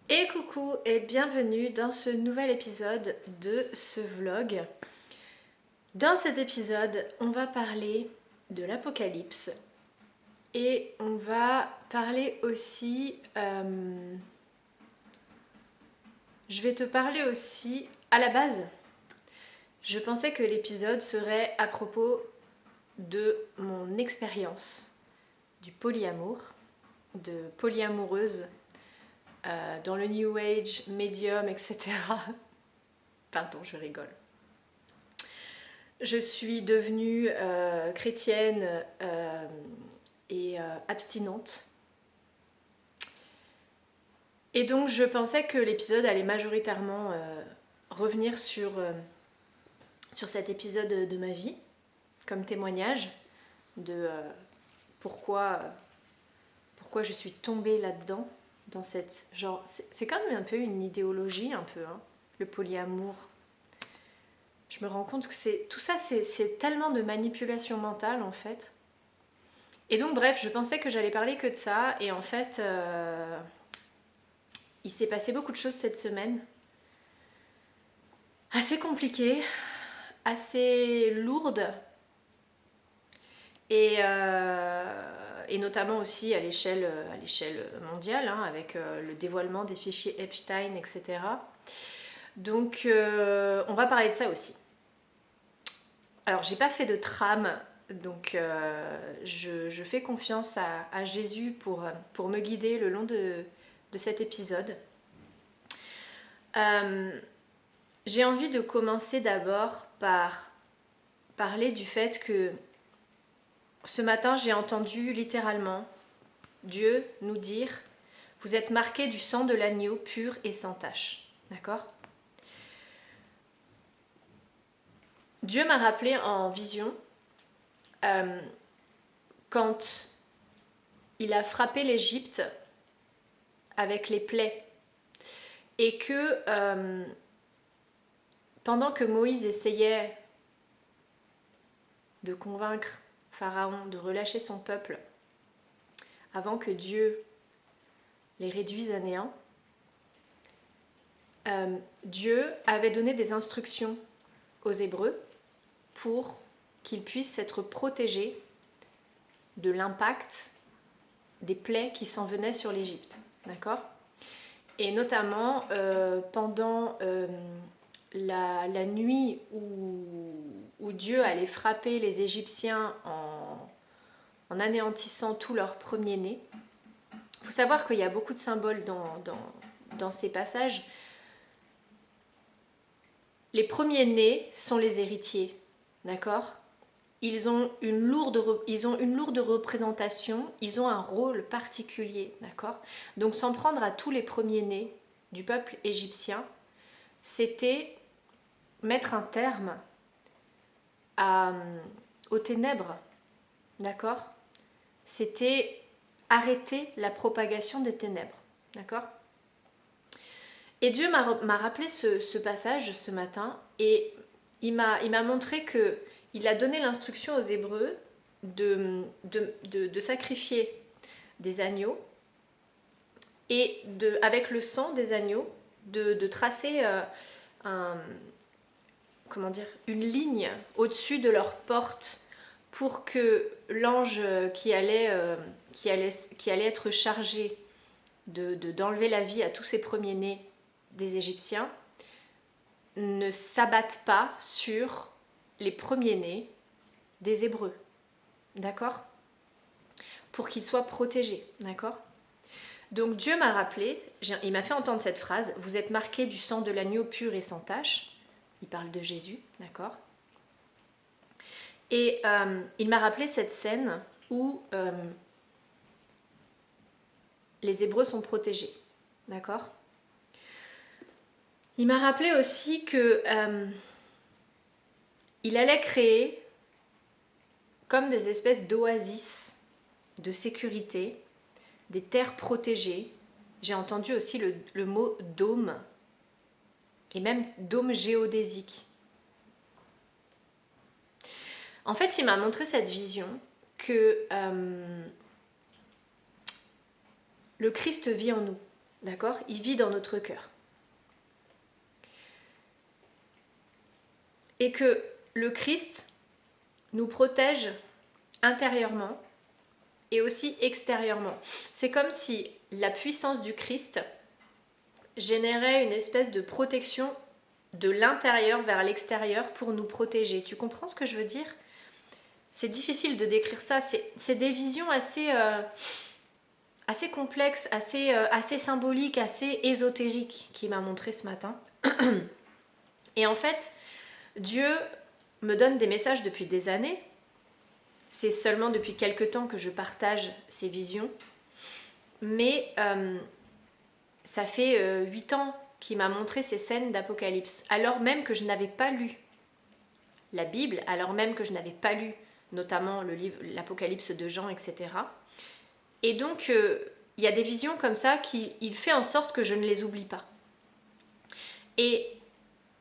Et coucou et bienvenue dans ce nouvel épisode de ce vlog. Dans cet épisode, on va parler de l'Apocalypse et on va parler aussi... je vais te parler aussi à la base. Je pensais que l'épisode serait à propos de mon expérience du polyamour, de polyamoureuse dans le New Age, médium, etc. Pardon, je rigole. Je suis devenue chrétienne et abstinente. Et donc je pensais que l'épisode allait majoritairement revenir sur cet épisode de ma vie, comme témoignage de pourquoi je suis tombée là-dedans, dans cette genre... C'est quand même un peu une idéologie, un peu, hein, le polyamour. Je me rends compte que tout ça, c'est tellement de manipulation mentale, en fait. Et donc, bref, je pensais que j'allais parler que de ça. Et en fait, il s'est passé beaucoup de choses cette semaine. Assez compliquées, assez lourdes. Et notamment aussi à l'échelle mondiale, hein, avec le dévoilement des fichiers Epstein, etc. Donc, on va parler de ça aussi. Alors, j'ai pas fait de trame, donc je fais confiance à Jésus pour me guider le long de cet épisode. J'ai envie de commencer d'abord par parler du fait que ce matin, j'ai entendu littéralement Dieu nous dire « Vous êtes marqués du sang de l'agneau pur et sans tache ». D'accord ? Dieu m'a rappelé en vision quand il a frappé l'Égypte avec les plaies et que pendant que Moïse essayait de convaincre Pharaon de relâcher son peuple avant que Dieu les réduise à néant, Dieu avait donné des instructions aux Hébreux pour qu'ils puissent être protégés de l'impact des plaies qui s'en venaient sur l'Égypte. D'accord ? Et notamment pendant la nuit où Dieu allait frapper les Égyptiens en anéantissant tous leurs premiers-nés. Il faut savoir qu'il y a beaucoup de symboles dans ces passages. Les premiers-nés sont les héritiers, d'accord ? Ils ont une lourde représentation, ils ont un rôle particulier, d'accord ? Donc s'en prendre à tous les premiers-nés du peuple égyptien, c'était mettre un terme aux ténèbres, d'accord ? C'était arrêter la propagation des ténèbres, d'accord ? Et Dieu m'a rappelé ce passage ce matin et il m'a montré que il a donné l'instruction aux Hébreux de sacrifier des agneaux et avec le sang des agneaux de tracer une ligne au-dessus de leur porte pour que l'ange qui allait être chargé d'enlever la vie à tous ces premiers-nés des Égyptiens ne s'abatte pas sur les premiers-nés des Hébreux, d'accord ? Pour qu'ils soient protégés, d'accord ? Donc Dieu m'a rappelé, il m'a fait entendre cette phrase, « Vous êtes marqués du sang de l'agneau pur et sans tache ». Il parle de Jésus, d'accord ? Et il m'a rappelé cette scène où les Hébreux sont protégés, d'accord ? Il m'a rappelé aussi que il allait créer comme des espèces d'oasis de sécurité, des terres protégées. J'ai entendu aussi le mot dôme, et même dôme géodésique. En fait, il m'a montré cette vision que le Christ vit en nous, d'accord? Il vit dans notre cœur. Et que le Christ nous protège intérieurement et aussi extérieurement. C'est comme si la puissance du Christ générait une espèce de protection de l'intérieur vers l'extérieur pour nous protéger. Tu comprends ce que je veux dire? C'est difficile de décrire ça. C'est des visions assez complexes, assez symboliques, assez ésotériques qu'il m'a montré ce matin. Et en fait, Dieu me donne des messages depuis des années. C'est seulement depuis quelque temps que je partage ces visions. Mais ça fait 8 ans qu'il m'a montré ces scènes d'Apocalypse, alors même que je n'avais pas lu la Bible, alors même que je n'avais pas lu notamment le livre, l'Apocalypse de Jean, etc. Et donc, il y a des visions comme ça il fait en sorte que je ne les oublie pas. Et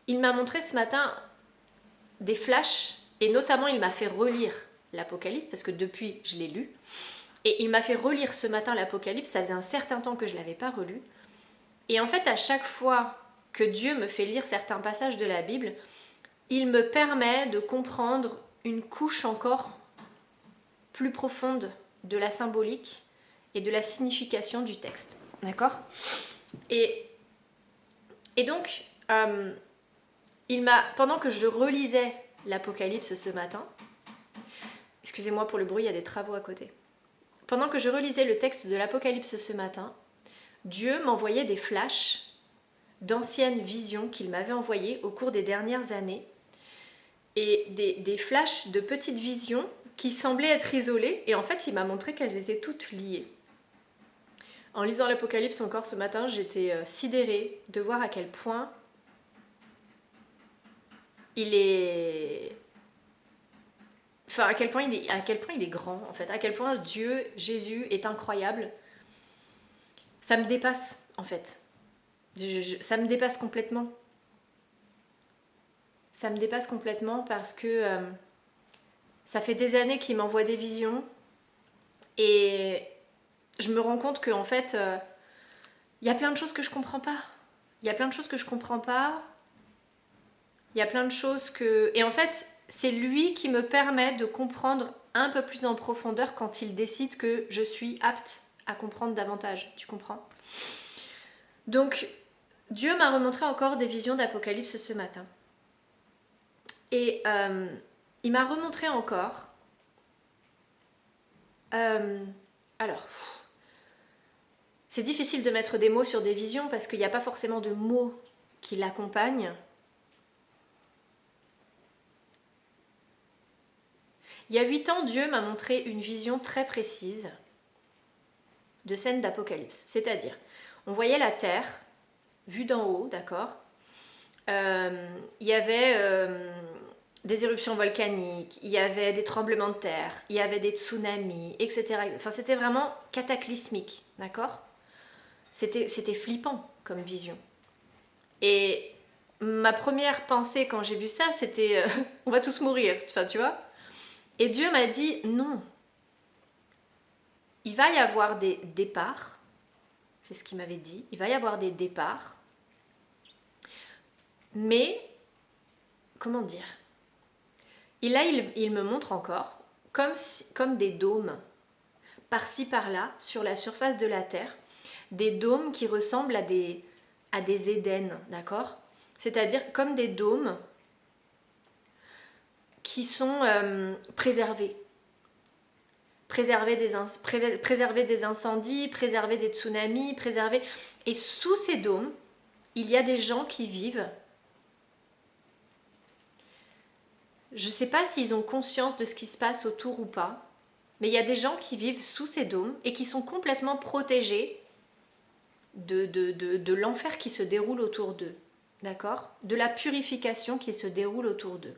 il m'a montré ce matin des flashs, et notamment il m'a fait relire l'Apocalypse, parce que depuis, je l'ai lu. Et il m'a fait relire ce matin l'Apocalypse, ça faisait un certain temps que je ne l'avais pas relu. Et en fait, à chaque fois que Dieu me fait lire certains passages de la Bible, il me permet de comprendre une couche encore plus profonde de la symbolique et de la signification du texte. D'accord ? Et donc, pendant que je relisais l'Apocalypse ce matin, excusez-moi pour le bruit, il y a des travaux à côté. Pendant que je relisais le texte de l'Apocalypse ce matin, Dieu m'envoyait des flashs d'anciennes visions qu'il m'avait envoyées au cours des dernières années, et des flashs de petites visions qui semblaient être isolées, et en fait il m'a montré qu'elles étaient toutes liées. En lisant l'Apocalypse encore ce matin, j'étais sidérée de voir à quel point à quel point il est grand, en fait, à quel point Dieu, Jésus est incroyable. Ça me dépasse, en fait. Ça me dépasse complètement. Ça me dépasse complètement parce que ça fait des années qu'il m'envoie des visions, et je me rends compte qu'en fait, il y a plein de choses que je comprends pas. Il y a plein de choses que je comprends pas. Il y a plein de choses que... Et en fait, c'est lui qui me permet de comprendre un peu plus en profondeur quand il décide que je suis apte à comprendre davantage. Tu comprends ? Donc, Dieu m'a remontré encore des visions d'Apocalypse ce matin. Et il m'a remontré encore... c'est difficile de mettre des mots sur des visions parce qu'il n'y a pas forcément de mots qui l'accompagnent. Il y a 8 ans, Dieu m'a montré une vision très précise de scène d'Apocalypse. C'est-à-dire, on voyait la Terre, vue d'en haut, d'accord ? Il y avait des éruptions volcaniques, il y avait des tremblements de terre, il y avait des tsunamis, etc. Enfin, c'était vraiment cataclysmique, d'accord ? C'était flippant comme vision. Et ma première pensée quand j'ai vu ça, c'était on va tous mourir, enfin, tu vois ? Et Dieu m'a dit non. Il va y avoir des départs, c'est ce qu'il m'avait dit, il va y avoir des départs, mais, comment dire ? Et là, il me montre encore comme des dômes, par-ci par-là, sur la surface de la Terre, des dômes qui ressemblent à des Éden, d'accord ? C'est-à-dire comme des dômes qui sont préservés. Préserver des incendies, préserver des tsunamis, Et sous ces dômes, il y a des gens qui vivent. Je ne sais pas s'ils ont conscience de ce qui se passe autour ou pas, mais il y a des gens qui vivent sous ces dômes et qui sont complètement protégés de l'enfer qui se déroule autour d'eux. D'accord ? De la purification qui se déroule autour d'eux.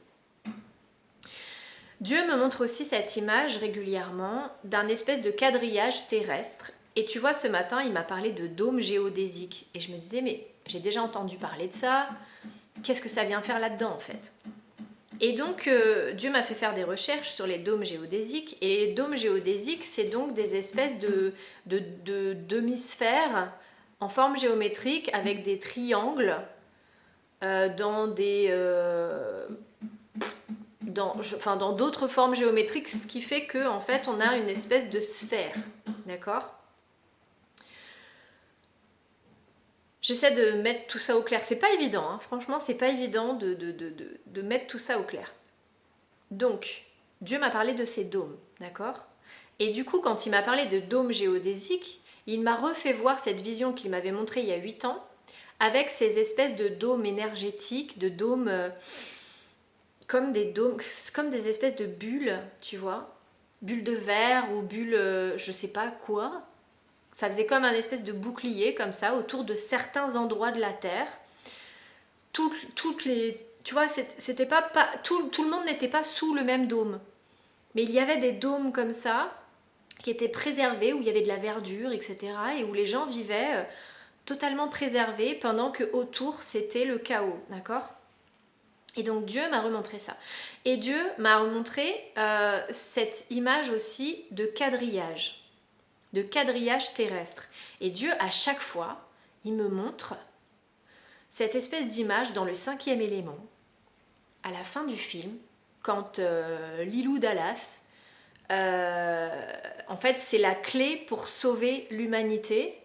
Dieu me montre aussi cette image régulièrement d'un espèce de quadrillage terrestre. Et tu vois, ce matin, il m'a parlé de dôme géodésique. Et je me disais, mais j'ai déjà entendu parler de ça. Qu'est-ce que ça vient faire là-dedans, en fait ? Et donc, Dieu m'a fait faire des recherches sur les dômes géodésiques. Et les dômes géodésiques, c'est donc des espèces de demi-sphères en forme géométrique avec des triangles dans dans d'autres formes géométriques, ce qui fait que en fait on a une espèce de sphère, d'accord? J'essaie de mettre tout ça au clair. C'est pas évident, hein. Franchement, c'est pas évident de mettre tout ça au clair. Donc, Dieu m'a parlé de ces dômes, d'accord? Et du coup, quand il m'a parlé de dômes géodésiques, il m'a refait voir cette vision qu'il m'avait montrée il y a 8 ans, avec ces espèces de dômes énergétiques, de dômes comme des dômes, comme des espèces de bulles, tu vois? Bulles de verre ou bulles, je sais pas quoi. Ça faisait comme un espèce de bouclier comme ça autour de certains endroits de la Terre. Toutes les, tu vois, c'était pas tout le monde n'était pas sous le même dôme, mais il y avait des dômes comme ça qui étaient préservés où il y avait de la verdure, etc. et où les gens vivaient totalement préservés pendant que autour c'était le chaos, d'accord? Et donc Dieu m'a remontré ça. Et Dieu m'a remontré cette image aussi de quadrillage terrestre. Et Dieu, à chaque fois, il me montre cette espèce d'image dans le 5e élément, à la fin du film, quand Lilou Dallas, en fait, c'est la clé pour sauver l'humanité.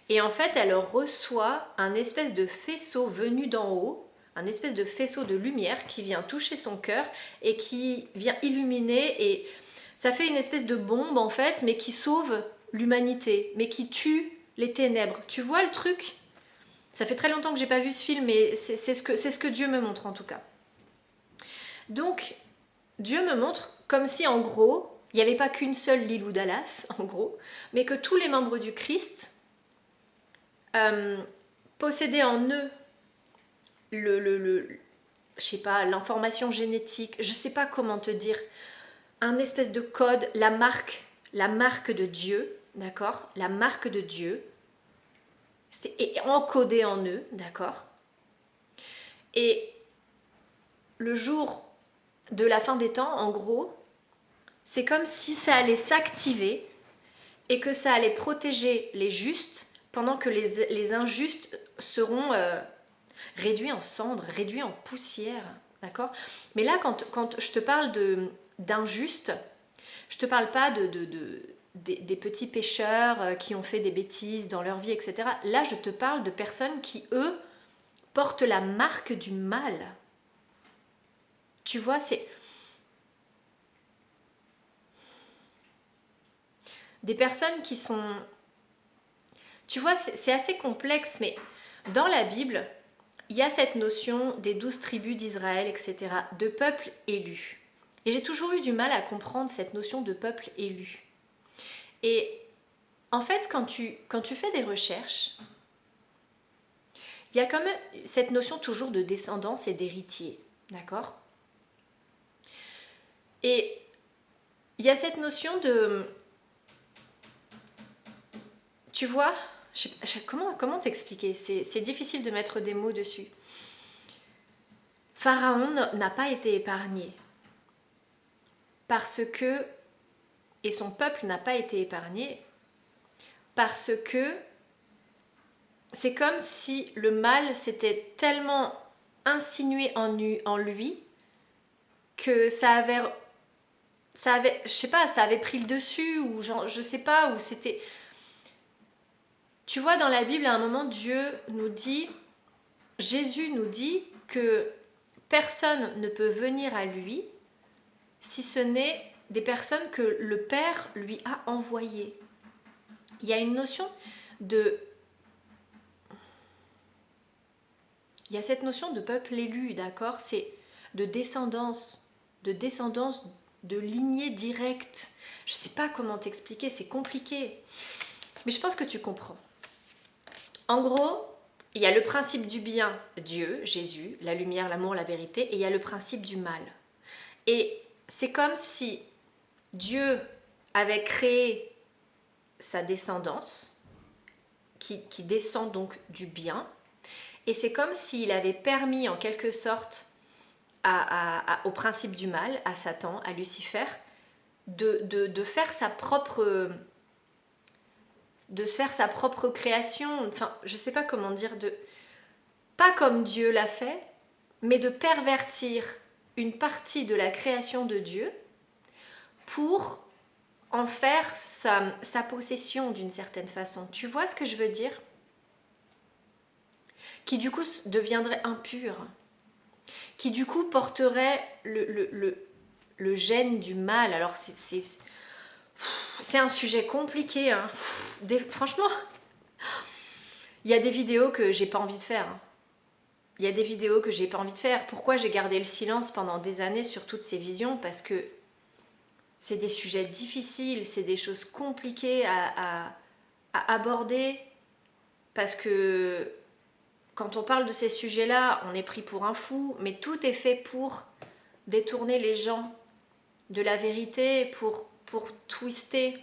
Et en fait, elle reçoit un espèce de faisceau venu d'en haut, un espèce de faisceau de lumière qui vient toucher son cœur et qui vient illuminer, et ça fait une espèce de bombe en fait, mais qui sauve l'humanité, mais qui tue les ténèbres. Tu vois le truc? Ça fait très longtemps que j'ai pas vu ce film, mais c'est ce que Dieu me montre en tout cas. Donc, Dieu me montre comme si en gros, il n'y avait pas qu'une seule Lilou Dallas, en gros, mais que tous les membres du Christ possédaient en eux je sais pas, l'information génétique, je sais pas comment te dire, un espèce de code, la marque de Dieu, d'accord? La marque de Dieu est encodée en eux, d'accord? Et le jour de la fin des temps, en gros, c'est comme si ça allait s'activer et que ça allait protéger les justes pendant que les injustes seront réduits en cendres, réduits en poussière, d'accord? Mais là, quand je te parle d'injustes, je te parle pas des petits pécheurs qui ont fait des bêtises dans leur vie, etc. Là, je te parle de personnes qui, eux, portent la marque du mal. Tu vois, c'est des personnes qui sont... Tu vois, c'est assez complexe, mais dans la Bible, il y a cette notion des 12 tribus d'Israël, etc., de peuple élu. Et j'ai toujours eu du mal à comprendre cette notion de peuple élu. Et en fait, quand tu fais des recherches, il y a quand même cette notion toujours de descendance et d'héritier, d'accord? Et il y a cette notion de... Tu vois, comment t'expliquer? C'est difficile de mettre des mots dessus. Pharaon n'a pas été épargné parce que... Et son peuple n'a pas été épargné parce que c'est comme si le mal s'était tellement insinué en lui que ça avait, je sais pas, ça avait pris le dessus, ou genre, je sais pas, ou c'était... Tu vois, dans la Bible, à un moment, Jésus nous dit que personne ne peut venir à lui si ce n'est des personnes que le Père lui a envoyées. Il y a une notion de... Il y a cette notion de peuple élu, d'accord? C'est de descendance de lignée directe. Je sais pas comment t'expliquer, c'est compliqué. Mais je pense que tu comprends. En gros, il y a le principe du bien, Dieu, Jésus, la lumière, l'amour, la vérité, et il y a le principe du mal. Et c'est comme si Dieu avait créé sa descendance, qui descend donc du bien, et c'est comme s'il avait permis en quelque sorte au principe du mal, à Satan, à Lucifer, de faire sa propre... de se faire sa propre création, enfin, je sais pas comment dire, pas comme Dieu l'a fait, mais de pervertir une partie de la création de Dieu pour en faire sa possession d'une certaine façon. Tu vois ce que je veux dire? Qui du coup deviendrait impur, qui du coup porterait le gène du mal. Alors c'est un sujet compliqué, hein. Franchement, il y a des vidéos que j'ai pas envie de faire. Il y a des vidéos que j'ai pas envie de faire. Pourquoi j'ai gardé le silence pendant des années sur toutes ces visions? Parce que c'est des sujets difficiles, c'est des choses compliquées à aborder. Parce que quand on parle de ces sujets-là, on est pris pour un fou, mais tout est fait pour détourner les gens de la vérité, pour twister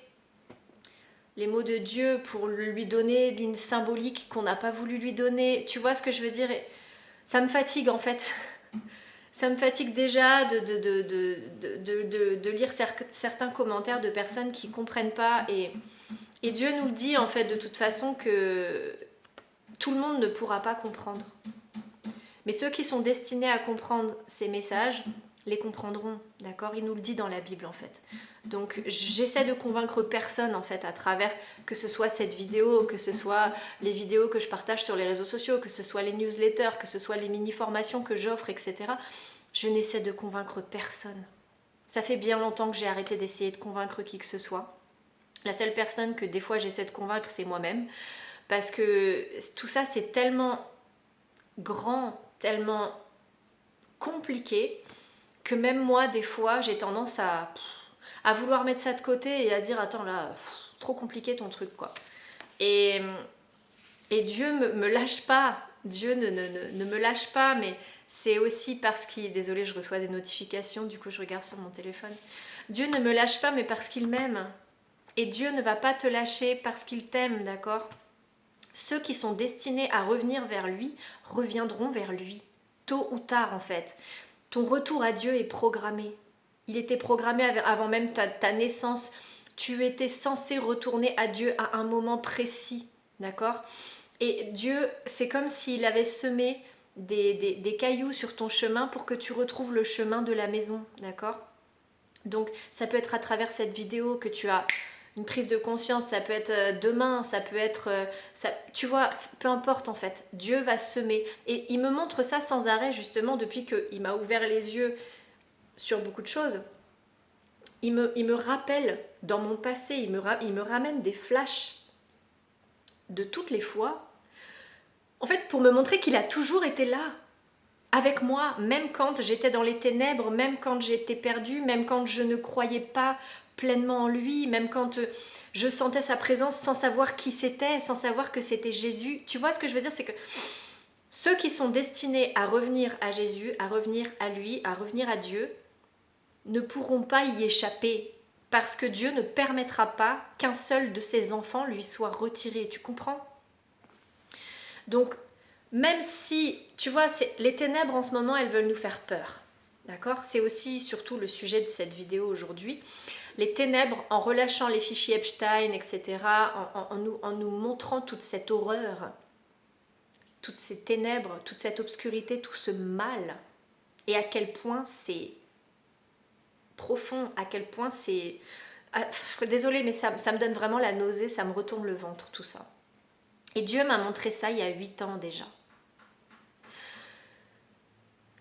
les mots de Dieu, pour lui donner une symbolique qu'on n'a pas voulu lui donner. Tu vois ce que je veux dire? Et ça me fatigue en fait. Ça me fatigue déjà de lire certains commentaires de personnes qui ne comprennent pas. Et Dieu nous le dit en fait de toute façon que tout le monde ne pourra pas comprendre. Mais ceux qui sont destinés à comprendre ces messages les comprendront, d'accord? Il nous le dit dans la Bible en fait. Donc j'essaie de convaincre personne en fait à travers que ce soit cette vidéo, que ce soit les vidéos que je partage sur les réseaux sociaux, que ce soit les newsletters, que ce soit les mini-formations que j'offre, etc. Je n'essaie de convaincre personne. Ça fait bien longtemps que j'ai arrêté d'essayer de convaincre qui que ce soit. La seule personne que des fois j'essaie de convaincre, c'est moi-même. Parce que tout ça, c'est tellement grand, tellement compliqué, que même moi, des fois, j'ai tendance à vouloir mettre ça de côté et à dire, attends là, trop compliqué ton truc, quoi. Et Dieu me lâche pas. Dieu ne me lâche pas, mais c'est aussi parce qu'il... Désolée, je reçois des notifications, du coup je regarde sur mon téléphone. Dieu ne me lâche pas, mais parce qu'il m'aime. Et Dieu ne va pas te lâcher parce qu'il t'aime, d'accord? Ceux qui sont destinés à revenir vers lui reviendront vers lui, tôt ou tard en fait. Ton retour à Dieu est programmé. Il était programmé avant même ta naissance. Tu étais censé retourner à Dieu à un moment précis, d'accord? Et Dieu, c'est comme s'il avait semé des cailloux sur ton chemin pour que tu retrouves le chemin de la maison, d'accord? Donc ça peut être à travers cette vidéo que tu as une prise de conscience, ça peut être demain, ça peut être... tu vois, peu importe en fait, Dieu va semer. Et il me montre ça sans arrêt justement depuis qu'il m'a ouvert les yeux sur beaucoup de choses. Il me rappelle dans mon passé, il me ramène des flashs de toutes les fois, en fait pour me montrer qu'il a toujours été là, avec moi, même quand j'étais dans les ténèbres, même quand j'étais perdue, même quand je ne croyais pas pleinement en lui, même quand je sentais sa présence sans savoir qui c'était, sans savoir que c'était Jésus. Tu vois ce que je veux dire? C'est que ceux qui sont destinés à revenir à Jésus, à revenir à lui, à revenir à Dieu, ne pourront pas y échapper parce que Dieu ne permettra pas qu'un seul de ses enfants lui soit retiré. Tu comprends? Donc, même si, tu vois, les ténèbres en ce moment, elles veulent nous faire peur. D'accord? C'est aussi surtout le sujet de cette vidéo aujourd'hui. Les ténèbres, en relâchant les fichiers Epstein, etc., en nous montrant toute cette horreur, toutes ces ténèbres, toute cette obscurité, tout ce mal, et à quel point c'est profond, à quel point c'est... Désolée, mais ça me donne vraiment la nausée, ça me retourne le ventre, tout ça. Et Dieu m'a montré ça il y a 8 ans déjà.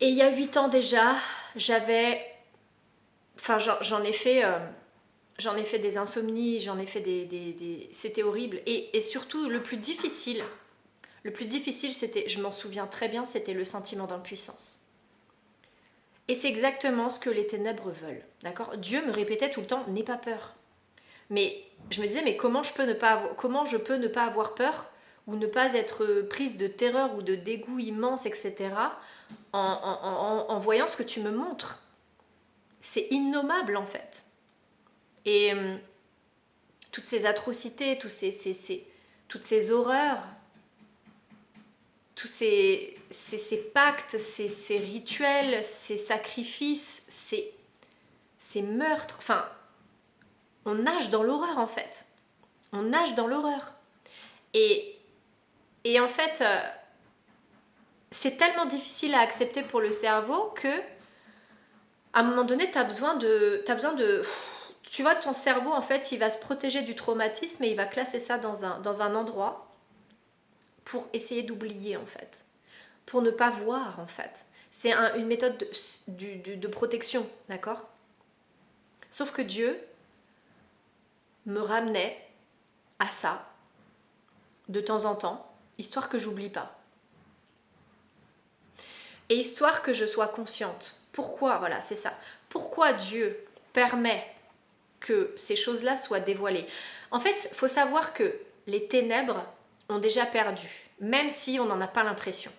Et il y a 8 ans déjà, j'avais... Enfin, j'en ai fait des insomnies, j'en ai fait des... C'était horrible. Et surtout, le plus difficile, c'était, je m'en souviens très bien, c'était le sentiment d'impuissance. Et c'est exactement ce que les ténèbres veulent, d'accord? Dieu me répétait tout le temps, n'aie pas peur. Mais je me disais, mais comment je peux ne pas avoir peur ou ne pas être prise de terreur ou de dégoût immense, etc., en voyant ce que tu me montres? C'est innommable en fait. Et toutes ces atrocités, toutes ces horreurs, tous ces pactes, ces rituels, ces sacrifices, ces meurtres, enfin, on nage dans l'horreur en fait. On nage dans l'horreur. Et, et en fait, c'est tellement difficile à accepter pour le cerveau que à un moment donné, tu as besoin de... Tu vois, ton cerveau, en fait, il va se protéger du traumatisme et il va classer ça dans un endroit pour essayer d'oublier, en fait. Pour ne pas voir, en fait. C'est une méthode de protection, d'accord? Sauf que Dieu me ramenait à ça, de temps en temps, histoire que j'oublie pas. Et histoire que je sois consciente. Pourquoi, voilà, c'est ça. Pourquoi Dieu permet que ces choses-là soient dévoilées? En fait, il faut savoir que les ténèbres ont déjà perdu, même si on n'en a pas l'impression.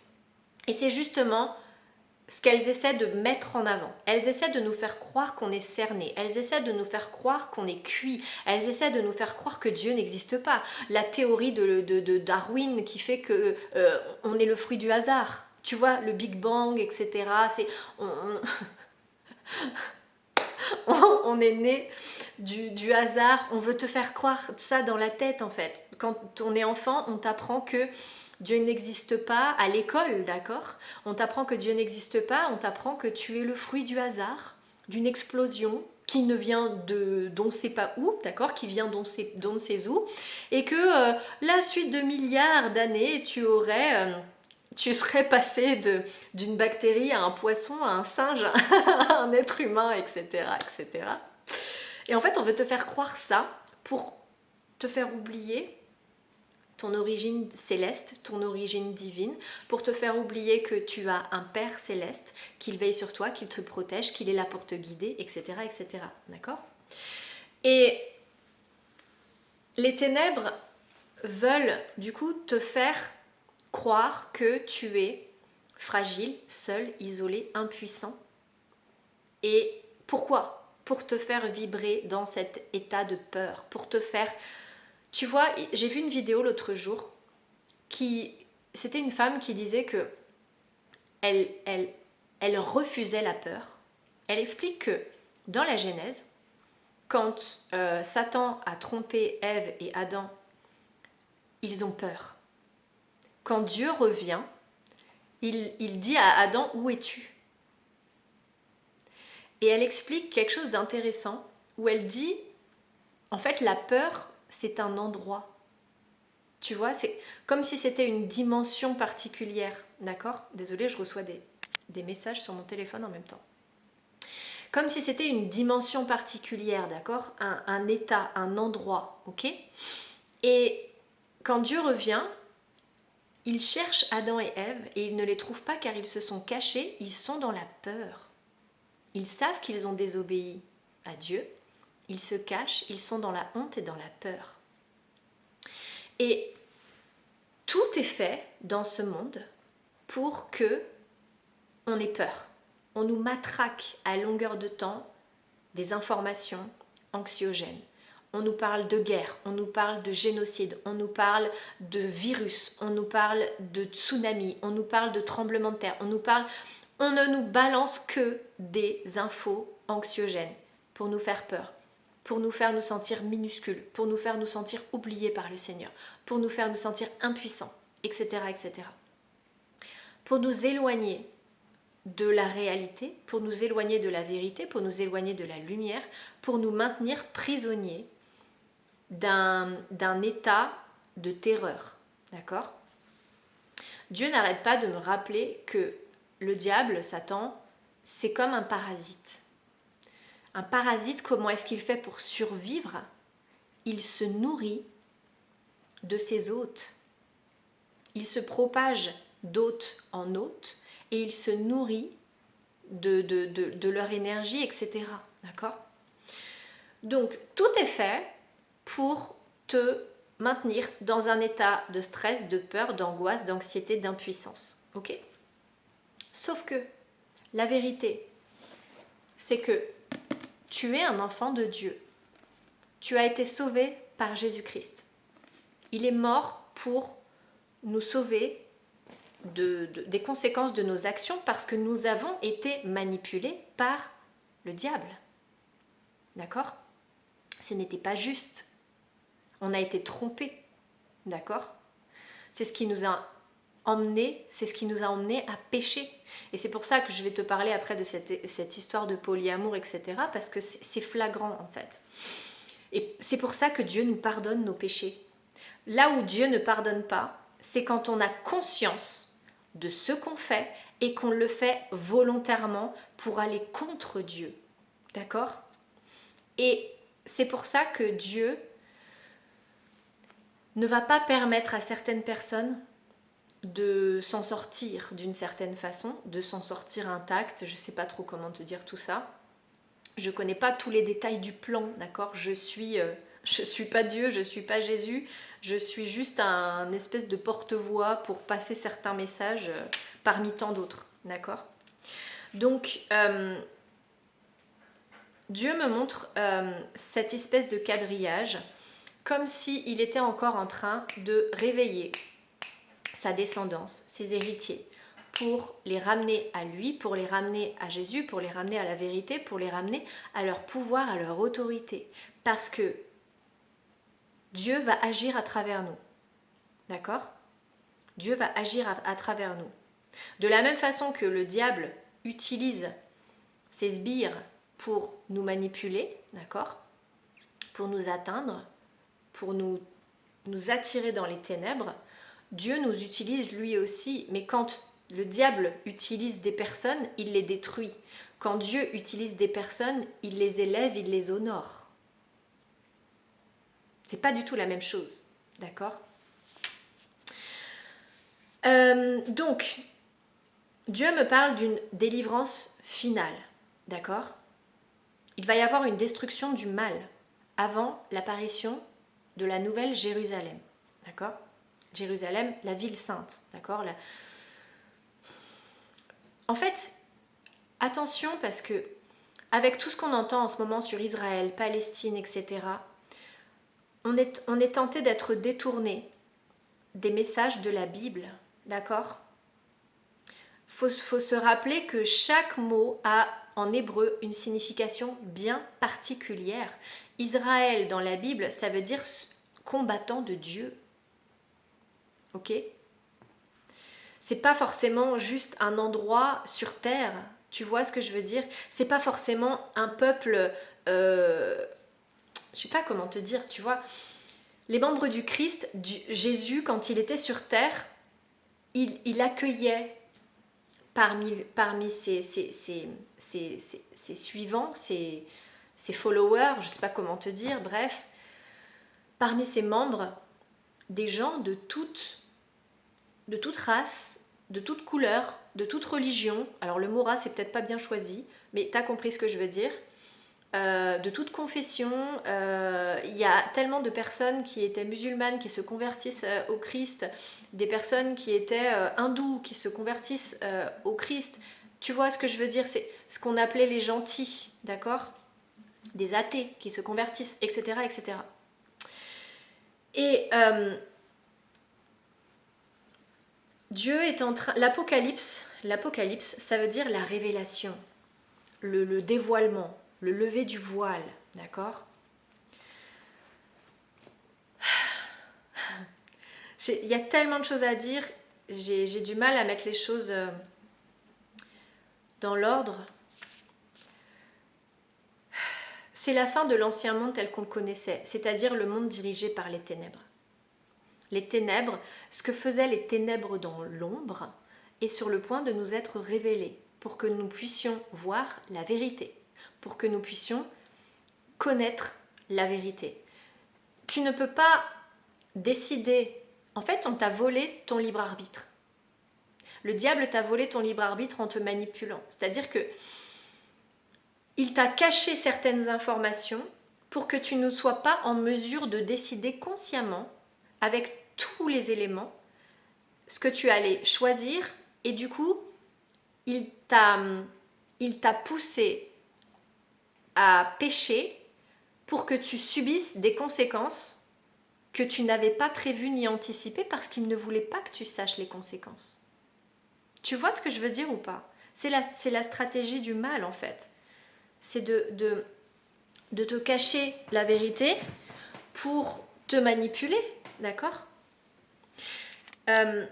Et c'est justement ce qu'elles essaient de mettre en avant. Elles essaient de nous faire croire qu'on est cerné. Elles essaient de nous faire croire qu'on est cuit. Elles essaient de nous faire croire que Dieu n'existe pas. La théorie de Darwin qui fait que on est le fruit du hasard. Tu vois, le Big Bang, etc. On est né du hasard. On veut te faire croire ça dans la tête, en fait. Quand on est enfant, on t'apprend que Dieu n'existe pas à l'école, d'accord? On t'apprend que Dieu n'existe pas, on t'apprend que tu es le fruit du hasard, d'une explosion qui ne vient d'on ne sait pas où, d'accord? Qui vient d'on ne sait où, et que la suite de milliards d'années, tu serais passé d'une bactérie à un poisson, à un singe, à un être humain, etc., etc. Et en fait, on veut te faire croire ça pour te faire oublier ton origine céleste, ton origine divine, pour te faire oublier que tu as un Père céleste, qu'il veille sur toi, qu'il te protège, qu'il est là pour te guider, etc., etc. D'accord? Et les ténèbres veulent du coup te faire croire que tu es fragile, seul, isolé, impuissant. Et pourquoi? Pour te faire vibrer dans cet état de peur, pour te faire... Tu vois, j'ai vu une vidéo l'autre jour c'était une femme qui disait que elle refusait la peur. Elle explique que dans la Genèse, quand Satan a trompé Ève et Adam, ils ont peur. Quand Dieu revient, il dit à Adam, où es-tu? Et elle explique quelque chose d'intéressant où elle dit, en fait, la peur, c'est un endroit. Tu vois, c'est comme si c'était une dimension particulière, d'accord? Désolée, je reçois des messages sur mon téléphone en même temps. Comme si c'était une dimension particulière, d'accord? Un état, un endroit, ok? Et quand Dieu revient, il cherche Adam et Ève et il ne les trouve pas car ils se sont cachés, ils sont dans la peur. Ils savent qu'ils ont désobéi à Dieu, ils se cachent, ils sont dans la honte et dans la peur. Et tout est fait dans ce monde pour que on ait peur. On nous matraque à longueur de temps des informations anxiogènes. On nous parle de guerre, on nous parle de génocide, on nous parle de virus, on nous parle de tsunami, on nous parle de tremblement de terre, on ne nous balance que des infos anxiogènes pour nous faire peur, pour nous faire nous sentir minuscules, pour nous faire nous sentir oubliés par le Seigneur, pour nous faire nous sentir impuissants, etc., etc. Pour nous éloigner de la réalité, pour nous éloigner de la vérité, pour nous éloigner de la lumière, pour nous maintenir prisonniers d'un état de terreur. D'accord? Dieu n'arrête pas de me rappeler que le diable, Satan, c'est comme un parasite. Un parasite, comment est-ce qu'il fait pour survivre? Il se nourrit de ses hôtes. Il se propage d'hôte en hôte et il se nourrit de leur énergie, etc. D'accord? Donc, tout est fait pour te maintenir dans un état de stress, de peur, d'angoisse, d'anxiété, d'impuissance. Ok? Sauf que la vérité, c'est que tu es un enfant de Dieu. Tu as été sauvé par Jésus-Christ. Il est mort pour nous sauver des conséquences de nos actions parce que nous avons été manipulés par le diable. D'accord? Ce n'était pas juste. On a été trompés. D'accord? c'est ce qui nous a emmené à pécher. Et c'est pour ça que je vais te parler après de cette histoire de polyamour, etc. Parce que c'est flagrant en fait. Et c'est pour ça que Dieu nous pardonne nos péchés. Là où Dieu ne pardonne pas, c'est quand on a conscience de ce qu'on fait et qu'on le fait volontairement pour aller contre Dieu. D'accord ? Et c'est pour ça que Dieu ne va pas permettre à certaines personnes de s'en sortir d'une certaine façon, de s'en sortir intact. Je ne sais pas trop comment te dire tout ça. Je ne connais pas tous les détails du plan, d'accord ? Je suis pas Dieu, je ne suis pas Jésus, je suis juste un espèce de porte-voix pour passer certains messages parmi tant d'autres, d'accord ? Donc, Dieu me montre cette espèce de quadrillage comme s'il était encore en train de réveiller sa descendance, ses héritiers, pour les ramener à lui, pour les ramener à Jésus, pour les ramener à la vérité, pour les ramener à leur pouvoir, à leur autorité. Parce que Dieu va agir à travers nous. D'accord ? Dieu va agir à travers nous. De la même façon que le diable utilise ses sbires pour nous manipuler, d'accord ? Pour nous atteindre, pour nous attirer dans les ténèbres, Dieu nous utilise lui aussi, mais quand le diable utilise des personnes, il les détruit. Quand Dieu utilise des personnes, il les élève, il les honore. C'est pas du tout la même chose, d'accord ? Donc, Dieu me parle d'une délivrance finale, d'accord ? Il va y avoir une destruction du mal avant l'apparition de la nouvelle Jérusalem, d'accord ? Jérusalem, la ville sainte, d'accord ? En fait, attention parce que avec tout ce qu'on entend en ce moment sur Israël, Palestine, etc., on est tenté d'être détourné des messages de la Bible, d'accord ? Faut se rappeler que chaque mot a en hébreu une signification bien particulière. Israël dans la Bible, ça veut dire combattant de Dieu. Ok ? C'est pas forcément juste un endroit sur terre. Tu vois ce que je veux dire ? C'est pas forcément un peuple. Je sais pas comment te dire, tu vois. Les membres du Christ, Jésus, quand il était sur terre, il accueillait parmi ses suivants, ses followers, je sais pas comment te dire, bref, parmi ses membres, des gens de toute race, de toute couleur, de toute religion. Alors le mot race c'est peut-être pas bien choisi, mais t'as compris ce que je veux dire. De toute confession, il y a tellement de personnes qui étaient musulmanes qui se convertissent au Christ, des personnes qui étaient hindoues qui se convertissent au Christ. Tu vois ce que je veux dire ? C'est ce qu'on appelait les gentils, d'accord ? Des athées qui se convertissent, etc. etc. Et Dieu est en train... L'Apocalypse, ça veut dire la révélation, le dévoilement, le lever du voile, d'accord ? Il y a tellement de choses à dire, j'ai du mal à mettre les choses dans l'ordre. C'est la fin de l'ancien monde tel qu'on le connaissait, c'est-à-dire le monde dirigé par les ténèbres. Les ténèbres, ce que faisaient les ténèbres dans l'ombre, est sur le point de nous être révélé pour que nous puissions voir la vérité, pour que nous puissions connaître la vérité. Tu ne peux pas décider. En fait, on t'a volé ton libre arbitre. Le diable t'a volé ton libre arbitre en te manipulant. C'est-à-dire que il t'a caché certaines informations pour que tu ne sois pas en mesure de décider consciemment, avec tous les éléments, ce que tu allais choisir. Et du coup, il t'a poussé à pécher pour que tu subisses des conséquences que tu n'avais pas prévues ni anticipées parce qu'il ne voulait pas que tu saches les conséquences. Tu vois ce que je veux dire ou pas ? C'est la stratégie du mal en fait. C'est de te cacher la vérité pour te manipuler, d'accord ? Euh,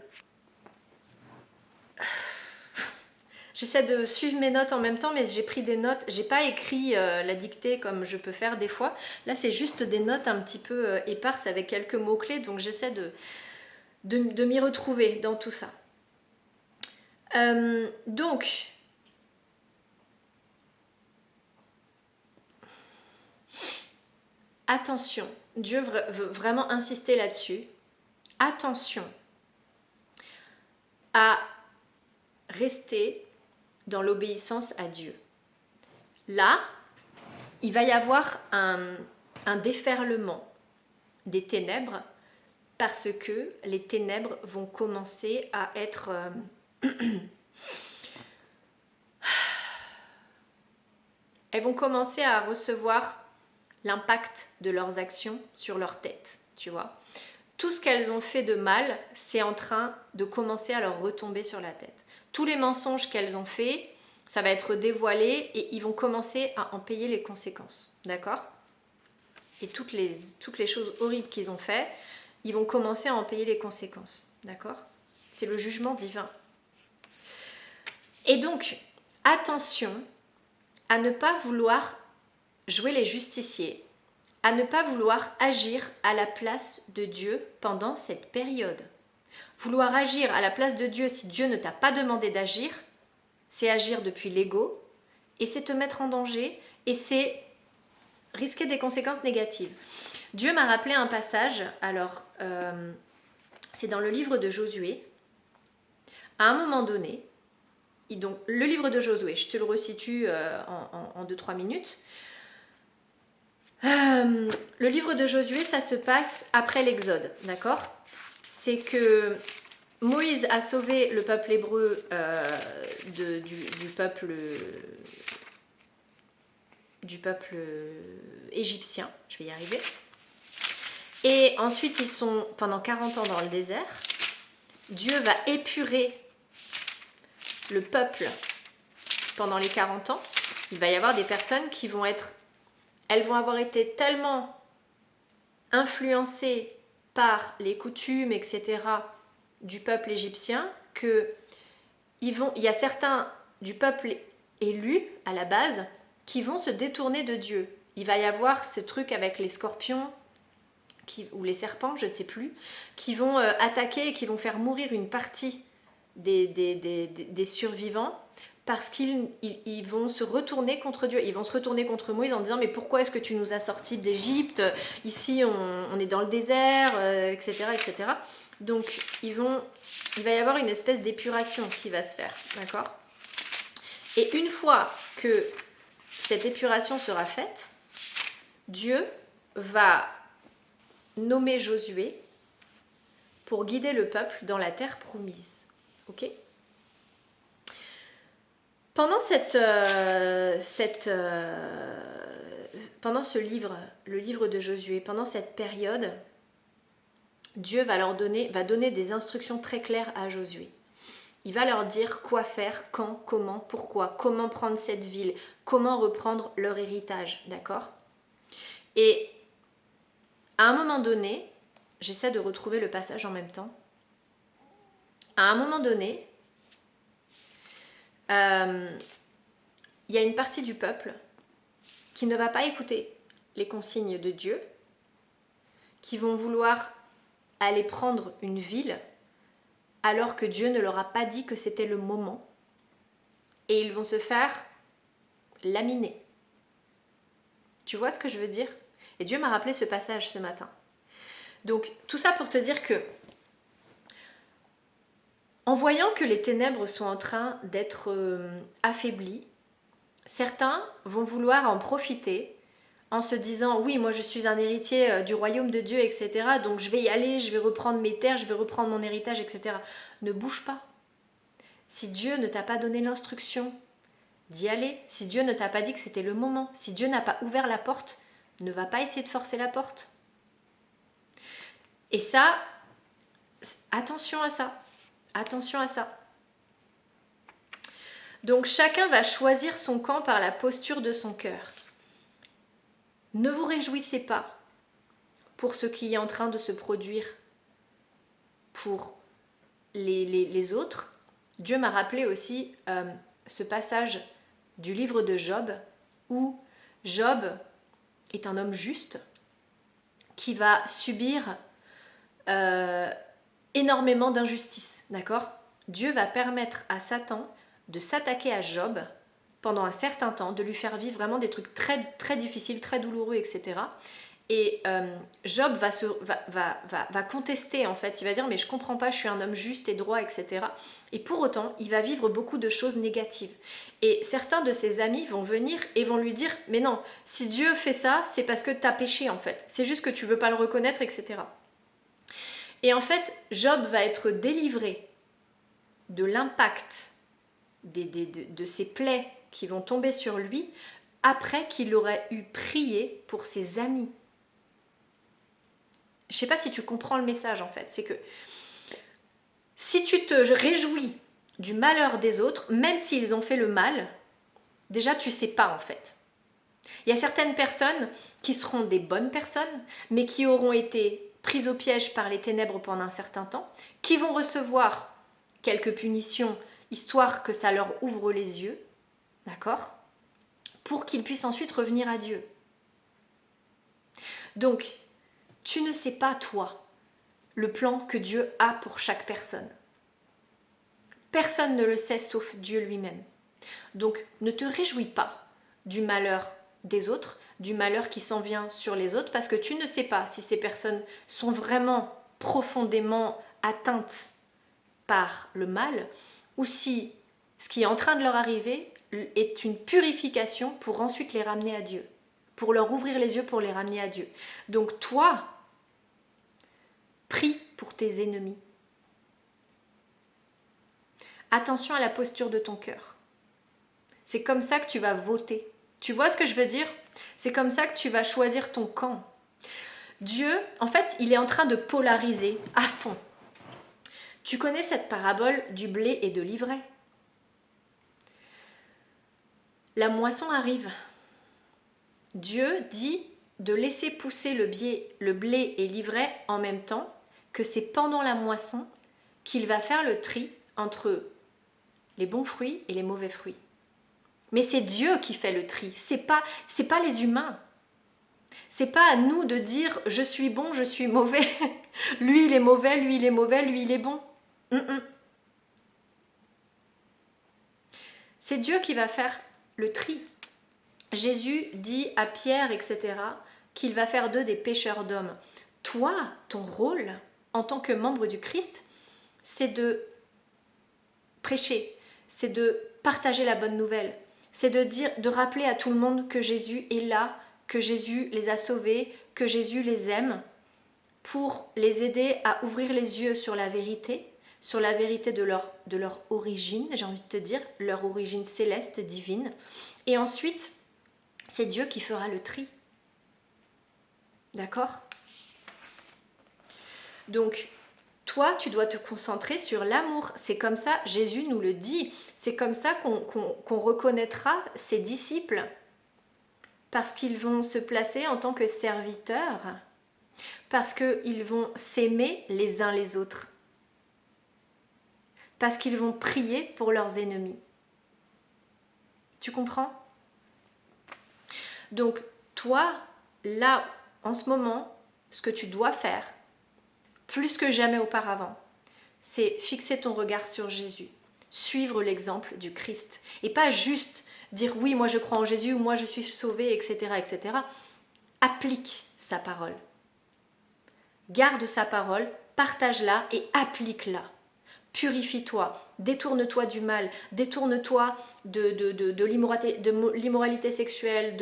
J'essaie de suivre mes notes en même temps, mais j'ai pris des notes. J'ai pas écrit la dictée comme je peux faire des fois. Là, c'est juste des notes un petit peu éparses avec quelques mots-clés, donc j'essaie de m'y retrouver dans tout ça. Donc, attention, Dieu veut vraiment insister là-dessus. Attention à rester dans l'obéissance à Dieu. Là, il va y avoir un déferlement des ténèbres parce que les ténèbres vont commencer à être... elles vont commencer à recevoir l'impact de leurs actions sur leur tête, tu vois. Tout ce qu'elles ont fait de mal, c'est en train de commencer à leur retomber sur la tête. Tous les mensonges qu'elles ont faits, ça va être dévoilé et ils vont commencer à en payer les conséquences, d'accord? Et toutes les choses horribles qu'ils ont fait, ils vont commencer à en payer les conséquences, d'accord? C'est le jugement divin. Et donc, attention à ne pas vouloir jouer les justiciers, à ne pas vouloir agir à la place de Dieu pendant cette période. Vouloir agir à la place de Dieu si Dieu ne t'a pas demandé d'agir, c'est agir depuis l'ego et c'est te mettre en danger et c'est risquer des conséquences négatives. Dieu m'a rappelé un passage, alors c'est dans le livre de Josué. À un moment donné, donc le livre de Josué, je te le resitue en 2-3 minutes. Le livre de Josué, ça se passe après l'Exode, d'accord? C'est que Moïse a sauvé le peuple hébreu du peuple égyptien, je vais y arriver. Et ensuite, ils sont pendant 40 ans dans le désert. Dieu va épurer le peuple pendant les 40 ans. Il va y avoir des personnes qui vont elles vont avoir été tellement influencées par les coutumes, etc., du peuple égyptien, que il y a certains du peuple élu à la base qui vont se détourner de Dieu. Il va y avoir ce truc avec les scorpions ou les serpents, je ne sais plus, qui vont attaquer et qui vont faire mourir une partie des survivants parce qu'ils vont se retourner contre Dieu. Ils vont se retourner contre Moïse en disant mais pourquoi est-ce que tu nous as sortis d'Égypte? Ici on est dans le désert, etc., etc. Donc il va y avoir une espèce d'épuration qui va se faire, d'accord? Et une fois que cette épuration sera faite, Dieu va nommer Josué pour guider le peuple dans la terre promise. Ok? Pendant pendant ce livre, le livre de Josué, pendant cette période, Dieu va donner des instructions très claires à Josué. Il va leur dire quoi faire, quand, comment, pourquoi, comment prendre cette ville, comment reprendre leur héritage, d'accord? Et à un moment donné, j'essaie de retrouver le passage en même temps. À un moment donné, il y a une partie du peuple qui ne va pas écouter les consignes de Dieu, qui vont vouloir aller prendre une ville alors que Dieu ne leur a pas dit que c'était le moment. Et ils vont se faire laminer. Tu vois ce que je veux dire? Et Dieu m'a rappelé ce passage ce matin. Donc tout ça pour te dire que en voyant que les ténèbres sont en train d'être affaiblies, certains vont vouloir en profiter en se disant oui, moi je suis un héritier du royaume de Dieu, etc. Donc je vais y aller, je vais reprendre mes terres, je vais reprendre mon héritage, etc. Ne bouge pas. Si Dieu ne t'a pas donné l'instruction d'y aller, si Dieu ne t'a pas dit que c'était le moment, si Dieu n'a pas ouvert la porte, ne va pas essayer de forcer la porte. Et ça, attention à ça. Attention à ça. Donc chacun va choisir son camp par la posture de son cœur. Ne vous réjouissez pas pour ce qui est en train de se produire pour les autres, Dieu m'a rappelé aussi ce passage du livre de Job, où Job est un homme juste qui va subir énormément d'injustices, d'accord? Dieu va permettre à Satan de s'attaquer à Job pendant un certain temps, de lui faire vivre vraiment des trucs très, très difficiles, très douloureux, etc. Et Job va contester en fait, il va dire mais je comprends pas, je suis un homme juste et droit, etc. Et pour autant, il va vivre beaucoup de choses négatives. Et certains de ses amis vont venir et vont lui dire mais non, si Dieu fait ça, c'est parce que tu as péché en fait, c'est juste que tu veux pas le reconnaître, etc. Et en fait, Job va être délivré de l'impact de ces plaies qui vont tomber sur lui après qu'il aurait eu prié pour ses amis. Je ne sais pas si tu comprends le message en fait, c'est que si tu te réjouis du malheur des autres, même s'ils ont fait le mal, déjà tu ne sais pas en fait. Il y a certaines personnes qui seront des bonnes personnes, mais qui auront été prises au piège par les ténèbres pendant un certain temps, qui vont recevoir quelques punitions, histoire que ça leur ouvre les yeux, d'accord ? Pour qu'ils puissent ensuite revenir à Dieu. Donc, tu ne sais pas, toi, le plan que Dieu a pour chaque personne. Personne ne le sait sauf Dieu lui-même. Donc, ne te réjouis pas du malheur des autres, du malheur qui s'en vient sur les autres, parce que tu ne sais pas si ces personnes sont vraiment profondément atteintes par le mal, ou si ce qui est en train de leur arriver est une purification pour ensuite les ramener à Dieu, pour leur ouvrir les yeux, pour les ramener à Dieu. Donc toi, prie pour tes ennemis. Attention à la posture de ton cœur. C'est comme ça que tu vas voter. Tu vois ce que je veux dire ? C'est comme ça que tu vas choisir ton camp. Dieu, en fait, il est en train de polariser à fond. Tu connais cette parabole du blé et de l'ivraie ? La moisson arrive. Dieu dit de laisser pousser le blé et l'ivraie en même temps, que c'est pendant la moisson qu'il va faire le tri entre les bons fruits et les mauvais fruits. Mais c'est Dieu qui fait le tri, c'est pas les humains. C'est pas à nous de dire je suis bon, je suis mauvais. Lui il est mauvais, lui il est mauvais, lui il est bon. C'est Dieu qui va faire le tri. Jésus dit à Pierre, etc., qu'il va faire d'eux des pêcheurs d'hommes. Toi, ton rôle en tant que membre du Christ, c'est de prêcher, c'est de partager la bonne nouvelle, c'est de rappeler à tout le monde que Jésus est là, que Jésus les a sauvés, que Jésus les aime, pour les aider à ouvrir les yeux sur la vérité de leur origine, j'ai envie de te dire, leur origine céleste, divine. Et ensuite, c'est Dieu qui fera le tri. D'accord ? Donc, toi, tu dois te concentrer sur l'amour. C'est comme ça, Jésus nous le dit, c'est comme ça qu'on reconnaîtra ses disciples. Parce qu'ils vont se placer en tant que serviteurs. Parce qu'ils vont s'aimer les uns les autres. Parce qu'ils vont prier pour leurs ennemis. Tu comprends ? Donc, toi, là, en ce moment, ce que tu dois faire, plus que jamais auparavant, c'est fixer ton regard sur Jésus, suivre l'exemple du Christ, et pas juste dire oui, moi je crois en Jésus, ou moi je suis sauvé, etc., etc. Applique sa parole. Garde sa parole, partage-la et applique-la. Purifie-toi, détourne-toi du mal, détourne-toi de l'immoralité sexuelle,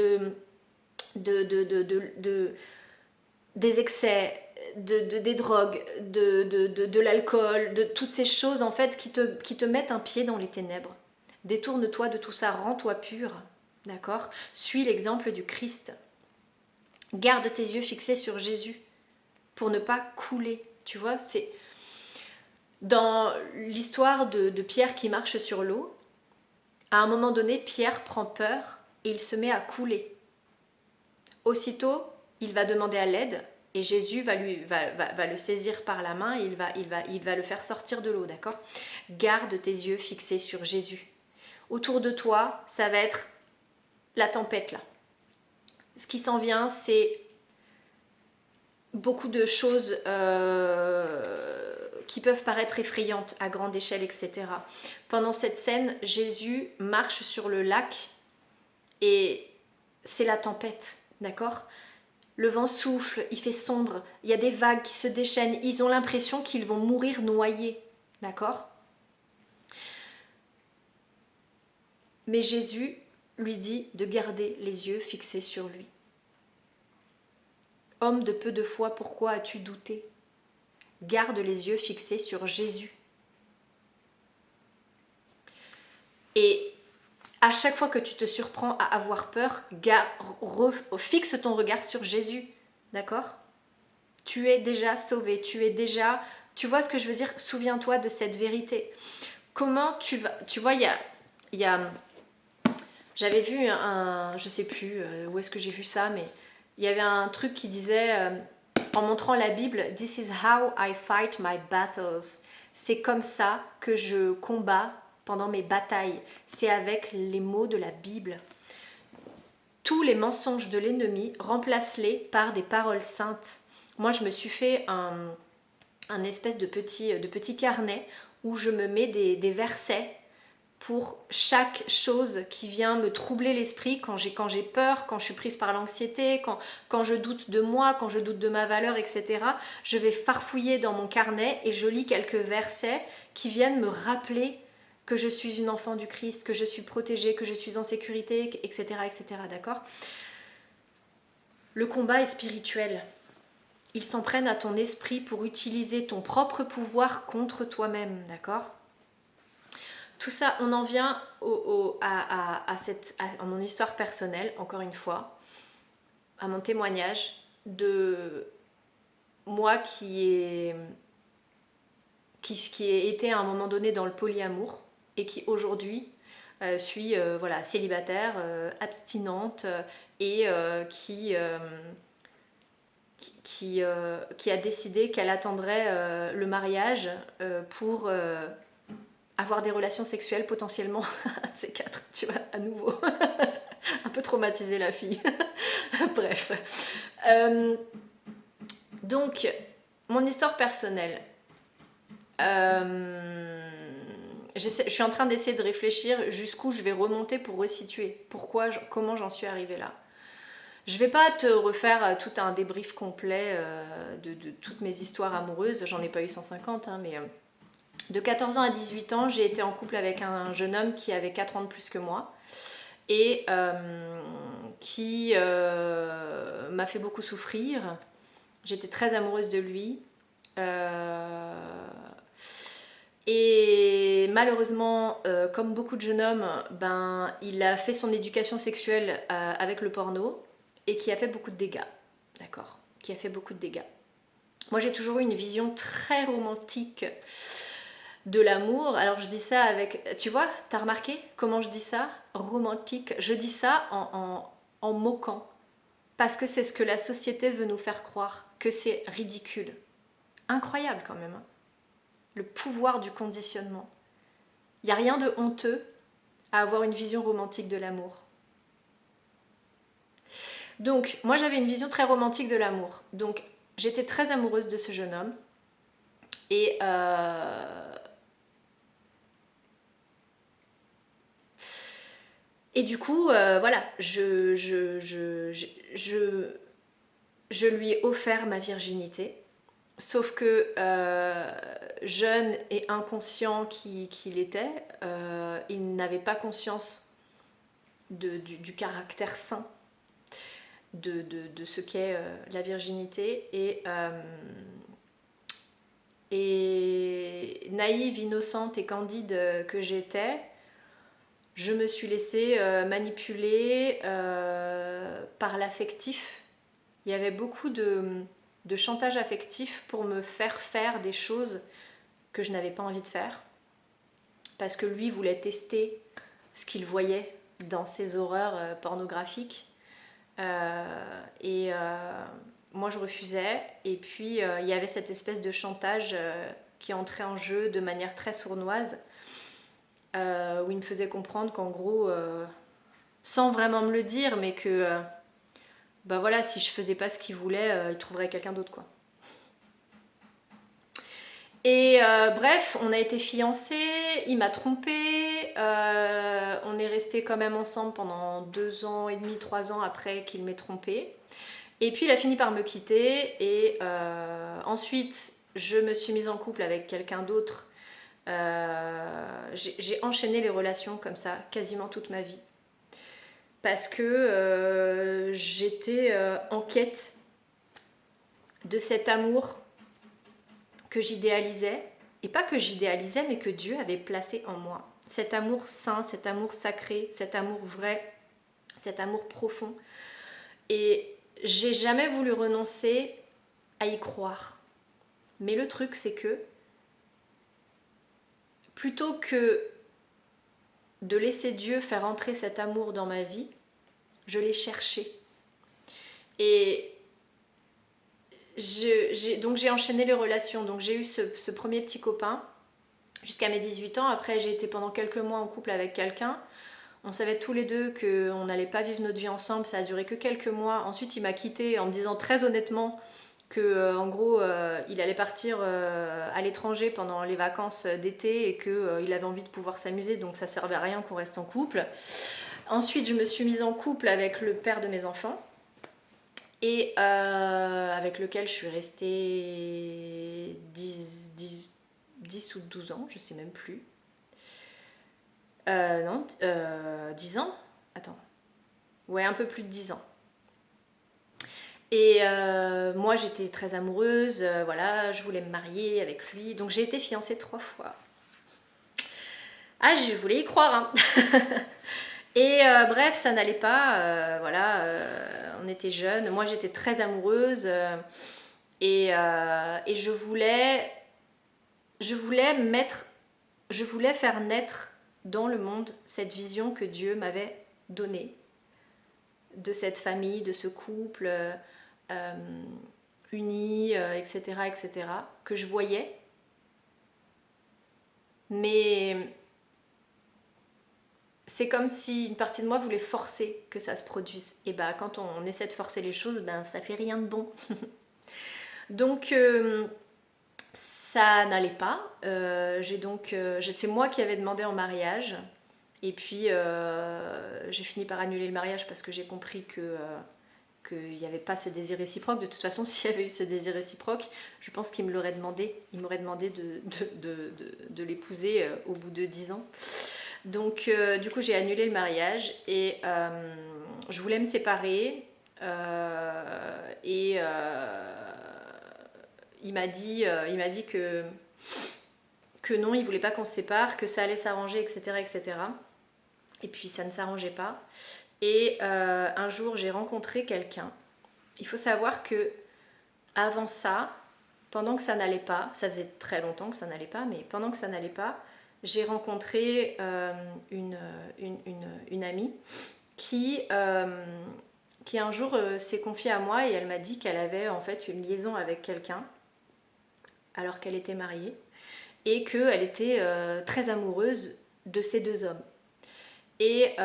des excès, des drogues, de l'alcool, de toutes ces choses en fait qui te mettent un pied dans les ténèbres. Détourne-toi de tout ça, rends-toi pur, d'accord ? Suis l'exemple du Christ. Garde tes yeux fixés sur Jésus pour ne pas couler, tu vois, c'est... Dans l'histoire de Pierre qui marche sur l'eau, à un moment donné, Pierre prend peur et il se met à couler. Aussitôt, il va demander à l'aide Et Jésus va le saisir par la main et il va le faire sortir de l'eau, d'accord? Garde tes yeux fixés sur Jésus. Autour de toi, ça va être la tempête là. Ce qui s'en vient, c'est beaucoup de choses qui peuvent paraître effrayantes à grande échelle, etc. Pendant cette scène, Jésus marche sur le lac et c'est la tempête, d'accord? Le vent souffle, il fait sombre, il y a des vagues qui se déchaînent, ils ont l'impression qu'ils vont mourir noyés, d'accord? Mais Jésus lui dit de garder les yeux fixés sur lui. Homme de peu de foi, pourquoi as-tu douté? Garde les yeux fixés sur Jésus. Et à chaque fois que tu te surprends à avoir peur, fixe ton regard sur Jésus, d'accord? Tu es déjà sauvé, tu es déjà... Tu vois ce que je veux dire? Souviens-toi de cette vérité. Comment tu vas... Tu vois, il y a j'avais vu je sais plus où est-ce que j'ai vu ça, mais il y avait un truc qui disait, en montrant la Bible, « This is how I fight my battles ». C'est comme ça que je combats pendant mes batailles. C'est avec les mots de la Bible. Tous les mensonges de l'ennemi, remplace-les par des paroles saintes. Moi, je me suis fait un espèce de petit carnet où je me mets des versets pour chaque chose qui vient me troubler l'esprit, quand j'ai peur, quand je suis prise par l'anxiété, quand je doute de moi, quand je doute de ma valeur, etc. Je vais farfouiller dans mon carnet et je lis quelques versets qui viennent me rappeler que je suis une enfant du Christ, que je suis protégée, que je suis en sécurité, etc. etc. D'accord? Le combat est spirituel. Ils s'en prennent à ton esprit pour utiliser ton propre pouvoir contre toi-même, d'accord? Tout ça, on en vient à mon histoire personnelle, encore une fois, à mon témoignage de moi qui ai été à un moment donné dans le polyamour et qui aujourd'hui suis voilà, célibataire, abstinente et qui a décidé qu'elle attendrait le mariage pour avoir des relations sexuelles potentiellement, un de ces quatre, tu vois, à nouveau. Un peu traumatisée la fille. Bref. Donc, mon histoire personnelle. Je suis en train d'essayer de réfléchir jusqu'où je vais remonter pour resituer. Comment j'en suis arrivée là. Je vais pas te refaire tout un débrief complet de toutes mes histoires amoureuses. J'en ai pas eu 150, hein, mais... De 14 ans à 18 ans, j'ai été en couple avec un jeune homme qui avait 4 ans de plus que moi et qui m'a fait beaucoup souffrir. J'étais très amoureuse de lui. Et malheureusement, comme beaucoup de jeunes hommes, il a fait son éducation sexuelle avec le porno et qui a fait beaucoup de dégâts. D'accord? Qui a fait beaucoup de dégâts. Moi, j'ai toujours eu une vision très romantique de l'amour. Alors je dis ça avec... Tu vois, t'as remarqué comment je dis ça? Romantique. Je dis ça en moquant. Parce que c'est ce que la société veut nous faire croire. Que c'est ridicule. Incroyable quand même. Hein. Le pouvoir du conditionnement. Il n'y a rien de honteux à avoir une vision romantique de l'amour. Donc, moi j'avais une vision très romantique de l'amour. Donc, j'étais très amoureuse de ce jeune homme. Et du coup, voilà, je lui ai offert ma virginité. Sauf que, jeune et inconscient qu'il était, il n'avait pas conscience du caractère sain de ce qu'est la virginité. Et naïve, innocente et candide que j'étais, je me suis laissée manipuler par l'affectif. Il y avait beaucoup de chantage affectif pour me faire des choses que je n'avais pas envie de faire. Parce que lui voulait tester ce qu'il voyait dans ses horreurs pornographiques. moi je refusais, et puis il y avait cette espèce de chantage qui entrait en jeu de manière très sournoise, où il me faisait comprendre qu'en gros, sans vraiment me le dire, mais que bah voilà, si je faisais pas ce qu'il voulait, il trouverait quelqu'un d'autre, quoi. Et bref, on a été fiancés, il m'a trompée, on est restés quand même ensemble pendant 2 ans et demi, 3 ans après qu'il m'ait trompée. Et puis il a fini par me quitter, et ensuite je me suis mise en couple avec quelqu'un d'autre. J'ai enchaîné les relations comme ça quasiment toute ma vie. Parce que j'étais en quête de cet amour que j'idéalisais, et pas que j'idéalisais, mais que Dieu avait placé en moi. Cet amour saint, cet amour sacré, cet amour vrai, cet amour profond. Et j'ai jamais voulu renoncer à y croire. Mais le truc, c'est que plutôt que de laisser Dieu faire entrer cet amour dans ma vie, je l'ai cherché. Et donc j'ai enchaîné les relations. Donc j'ai eu ce premier petit copain jusqu'à mes 18 ans. Après, j'ai été pendant quelques mois en couple avec quelqu'un. On savait tous les deux qu'on n'allait pas vivre notre vie ensemble. Ça a duré que quelques mois. Ensuite, il m'a quittée en me disant très honnêtement que, en gros, il allait partir à l'étranger pendant les vacances d'été, et qu'il avait envie de pouvoir s'amuser. Donc ça servait à rien qu'on reste en couple. Ensuite, je me suis mise en couple avec le père de mes enfants, et avec lequel je suis restée 10 ou 12 ans, je sais même plus. Non, 10 ans. Attends. Ouais, un peu plus de 10 ans. Et moi, j'étais très amoureuse, voilà, je voulais me marier avec lui. Donc j'ai été fiancée 3 fois. Ah, je voulais y croire, hein. Et bref, ça n'allait pas, voilà, on était jeunes. Moi, j'étais très amoureuse, et je voulais faire naître dans le monde cette vision que Dieu m'avait donnée, de cette famille, de ce couple uni, etc., etc., que je voyais. Mais c'est comme si une partie de moi voulait forcer que ça se produise. Et bah quand on essaie de forcer les choses, ben ça fait rien de bon. Donc ça n'allait pas. C'est moi qui avais demandé en mariage. Et puis j'ai fini par annuler le mariage parce que j'ai compris qu'il n'y avait pas ce désir réciproque. De toute façon, s'il y avait eu ce désir réciproque, je pense qu'il me l'aurait demandé. Il m'aurait demandé de l'épouser au bout de 10 ans. Donc du coup, j'ai annulé le mariage, et je voulais me séparer. Et il m'a dit que non, il voulait pas qu'on se sépare, que ça allait s'arranger, etc., etc. Et puis ça ne s'arrangeait pas. Et un jour, j'ai rencontré quelqu'un. Il faut savoir que avant ça, pendant que ça n'allait pas, ça faisait très longtemps que ça n'allait pas, mais pendant que ça n'allait pas, j'ai rencontré une amie qui un jour s'est confiée à moi, et elle m'a dit qu'elle avait en fait une liaison avec quelqu'un alors qu'elle était mariée, et qu'elle était très amoureuse de ces 2 hommes. Et elle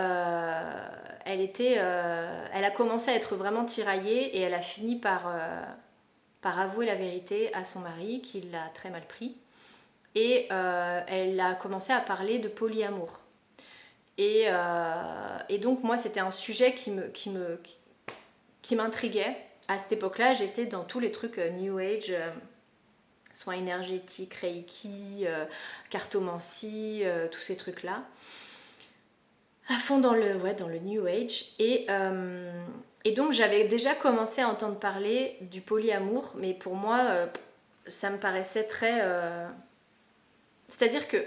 a commencé à être vraiment tiraillée, et elle a fini par avouer la vérité à son mari, qui l'a très mal pris. Et elle a commencé à parler de polyamour. Et donc moi, c'était un sujet qui m'intriguait. À cette époque-là, j'étais dans tous les trucs New Age, soins énergétiques, Reiki, cartomancie, tous ces trucs-là. À fond dans le New Age. Et donc j'avais déjà commencé à entendre parler du polyamour, mais pour moi, ça me paraissait très... C'est-à-dire que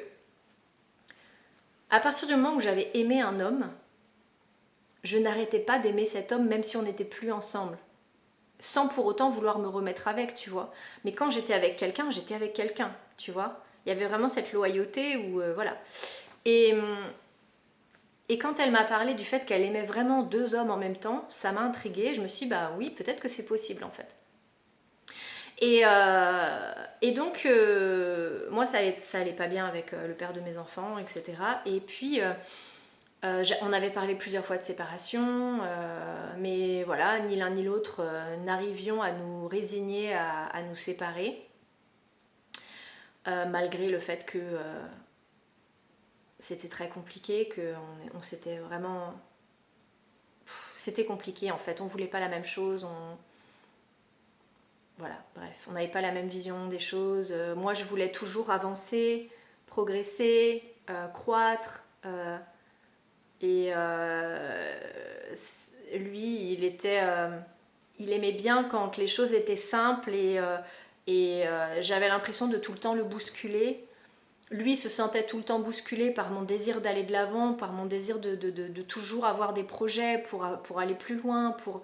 à partir du moment où j'avais aimé un homme, je n'arrêtais pas d'aimer cet homme, même si on n'était plus ensemble, sans pour autant vouloir me remettre avec, tu vois. Mais quand j'étais avec quelqu'un, tu vois. Il y avait vraiment cette loyauté où, voilà. Et quand elle m'a parlé du fait qu'elle aimait vraiment 2 hommes en même temps, ça m'a intriguée. Je me suis dit, bah oui, peut-être que c'est possible en fait. Et donc, moi, ça allait pas bien avec le père de mes enfants, etc. Et puis, on avait parlé plusieurs fois de séparation, mais voilà, ni l'un ni l'autre n'arrivions à nous résigner à nous séparer, malgré le fait que c'était très compliqué, on s'était vraiment... C'était compliqué en fait, on voulait pas la même chose, voilà, bref, on n'avait pas la même vision des choses. Moi, je voulais toujours avancer, progresser, croître. Et lui, il aimait bien quand les choses étaient simples et j'avais l'impression de tout le temps le bousculer. Lui se sentait tout le temps bousculé par mon désir d'aller de l'avant, par mon désir de toujours avoir des projets pour aller plus loin, pour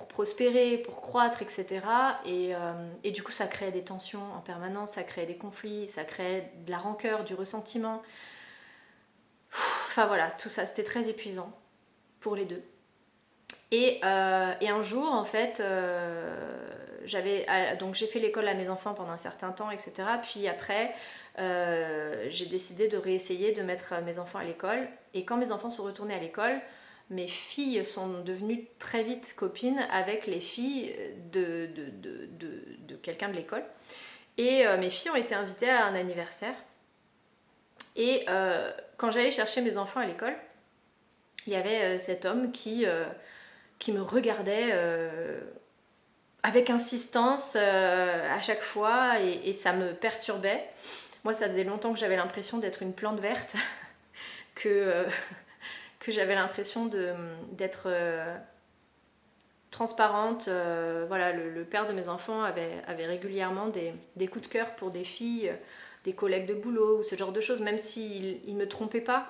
prospérer, pour croître, etc. Et du coup, ça créait des tensions en permanence, ça créait des conflits, ça créait de la rancœur, du ressentiment. Enfin voilà, tout ça, c'était très épuisant pour les deux. Et un jour, en fait, donc j'ai fait l'école à mes enfants pendant un certain temps, etc. Puis après, j'ai décidé de réessayer de mettre mes enfants à l'école. Et quand mes enfants sont retournés à l'école, mes filles sont devenues très vite copines avec les filles de quelqu'un de l'école. Et mes filles ont été invitées à un anniversaire. Et quand j'allais chercher mes enfants à l'école, il y avait cet homme qui me regardait avec insistance à chaque fois et ça me perturbait. Moi, ça faisait longtemps que j'avais l'impression d'être une plante verte, que j'avais l'impression d'être transparente. Voilà, le père de mes enfants avait régulièrement des coups de cœur pour des filles, des collègues de boulot ou ce genre de choses, même s'il ne me trompait pas,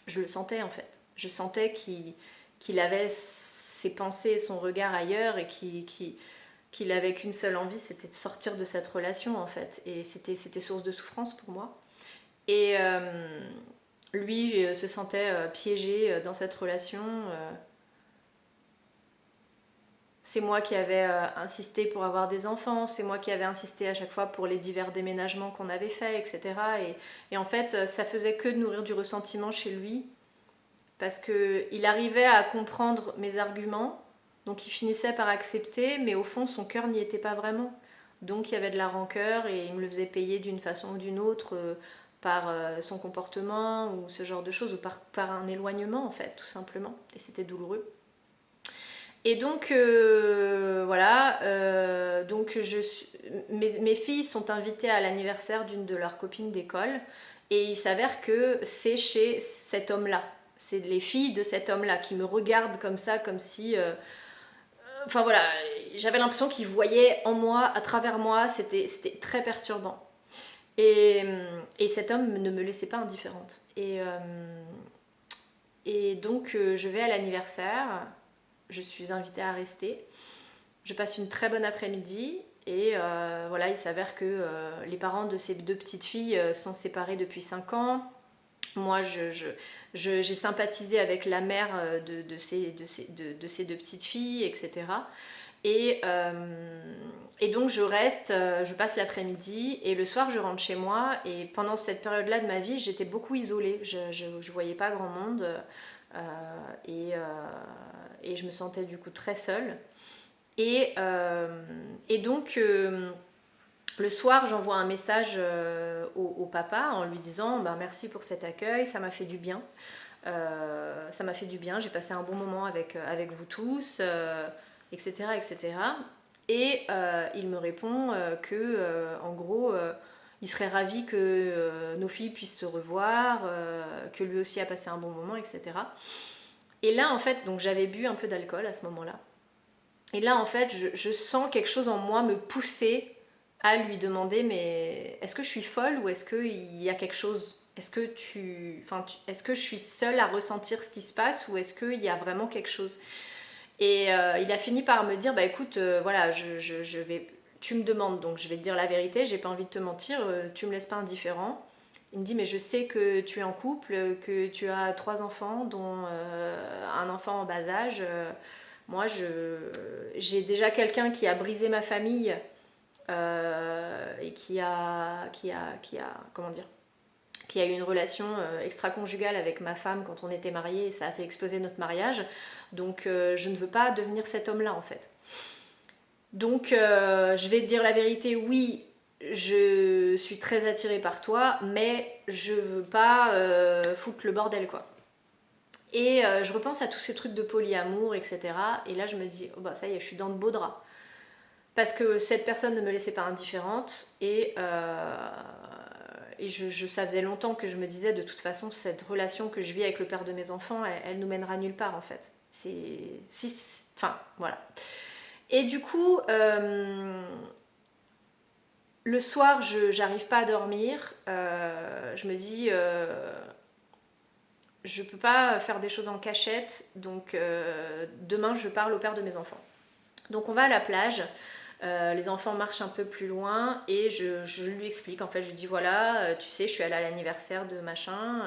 je le sentais en fait. Je sentais qu'il avait ses pensées et son regard ailleurs et qu'il avait qu'une seule envie, c'était de sortir de cette relation en fait. Et c'était source de souffrance pour moi. Et lui se sentait piégé dans cette relation. C'est moi qui avais insisté pour avoir des enfants, c'est moi qui avais insisté à chaque fois pour les divers déménagements qu'on avait faits, etc. Et en fait, ça faisait que de nourrir du ressentiment chez lui, parce qu'il arrivait à comprendre mes arguments, donc il finissait par accepter, mais au fond, son cœur n'y était pas vraiment. Donc il y avait de la rancœur et il me le faisait payer d'une façon ou d'une autre par son comportement ou ce genre de choses, ou par un éloignement en fait, tout simplement. Et c'était douloureux. Et donc voilà, donc mes filles sont invitées à l'anniversaire d'une de leurs copines d'école et il s'avère que c'est chez cet homme-là. C'est les filles de cet homme-là qui me regardent comme ça, comme si... Enfin voilà, j'avais l'impression qu'ils voyaient en moi, à travers moi, c'était très perturbant. Et cet homme ne me laissait pas indifférente. Et donc je vais à l'anniversaire, je suis invitée à rester. Je passe une très bonne après-midi et voilà, il s'avère que les parents de ces deux petites filles sont séparés depuis 5 ans. Moi, j'ai sympathisé avec la mère de ces deux petites filles, etc. Et donc je reste, je passe l'après-midi et le soir je rentre chez moi et pendant cette période-là de ma vie j'étais beaucoup isolée, je voyais pas grand monde et je me sentais du coup très seule. Et donc le soir j'envoie un message au papa en lui disant bah, merci pour cet accueil, ça m'a fait du bien. Ça m'a fait du bien, j'ai passé un bon moment avec vous tous, etc., etc. Et il me répond que, en gros, il serait ravi que nos filles puissent se revoir, que lui aussi a passé un bon moment, etc. Et là, en fait, donc j'avais bu un peu d'alcool à ce moment-là. Et là, en fait, je sens quelque chose en moi me pousser à lui demander mais est-ce que je suis folle ou est-ce qu'il y a quelque chose, est-ce que est-ce que je suis seule à ressentir ce qui se passe ou est-ce qu'il y a vraiment quelque chose. Et il a fini par me dire bah écoute voilà je vais, tu me demandes donc je vais te dire la vérité, j'ai pas envie de te mentir, tu me laisses pas indifférent. Il me dit mais je sais que tu es en couple, que tu as 3 enfants dont un enfant en bas âge. Moi j'ai déjà quelqu'un qui a brisé ma famille et comment dire, qui a eu une relation extra-conjugale avec ma femme quand on était mariés et ça a fait exploser notre mariage. Donc je ne veux pas devenir cet homme-là en fait. Donc je vais te dire la vérité, oui, je suis très attirée par toi, mais je veux pas foutre le bordel quoi. Et je repense à tous ces trucs de polyamour, etc. Et là je me dis, oh bah ça y est, je suis dans de beaux draps. Parce que cette personne ne me laissait pas indifférente et ça faisait longtemps que je me disais de toute façon cette relation que je vis avec le père de mes enfants, elle nous mènera nulle part en fait. Enfin voilà. Et du coup, le soir, j'arrive pas à dormir. Je me dis, je peux pas faire des choses en cachette, donc demain je parle au père de mes enfants. Donc on va à la plage. Les enfants marchent un peu plus loin et je lui explique, en fait je lui dis voilà, tu sais je suis allée à l'anniversaire de machin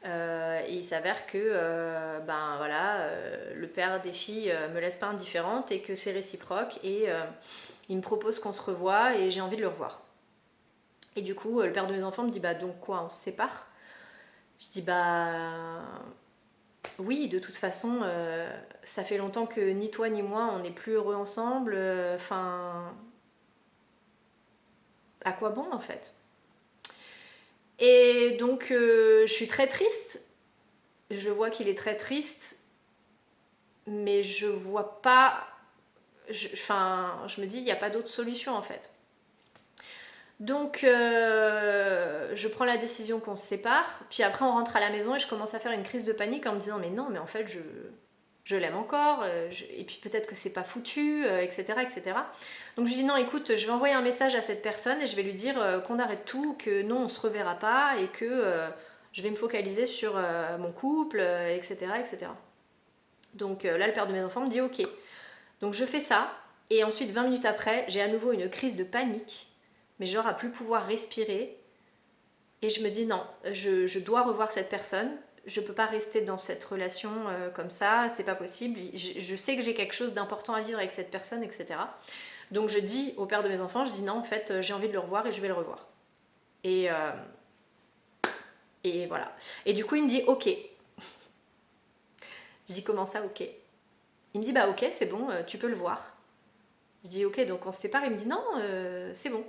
et il s'avère que ben voilà, le père des filles me laisse pas indifférente et que c'est réciproque et il me propose qu'on se revoie et j'ai envie de le revoir. Et du coup le père de mes enfants me dit bah donc quoi, on se sépare? Je dis bah oui, de toute façon, ça fait longtemps que ni toi ni moi on n'est plus heureux ensemble, enfin à quoi bon en fait? Et donc je suis très triste, je vois qu'il est très triste, mais je vois pas, je me dis il n'y a pas d'autre solution en fait. Donc je prends la décision qu'on se sépare, puis après on rentre à la maison et je commence à faire une crise de panique en me disant mais non mais en fait je l'aime encore, et puis peut-être que c'est pas foutu, etc., etc. Donc je lui dis non écoute, je vais envoyer un message à cette personne et je vais lui dire qu'on arrête tout, que non on se reverra pas et que je vais me focaliser sur mon couple, etc., etc. Donc là le père de mes enfants me dit ok. Donc je fais ça et ensuite 20 minutes après j'ai à nouveau une crise de panique, mais genre à plus pouvoir respirer et je me dis non, je dois revoir cette personne. Je peux pas rester dans cette relation comme ça, c'est pas possible. Je sais que j'ai quelque chose d'important à vivre avec cette personne, etc. Donc je dis au père de mes enfants, je dis non, en fait, j'ai envie de le revoir et je vais le revoir. Et, et voilà. Et du coup, il me dit ok. Je dis comment ça, ok? Il me dit bah ok, c'est bon, tu peux le voir. Je dis ok, donc on se sépare. Il me dit non, c'est bon.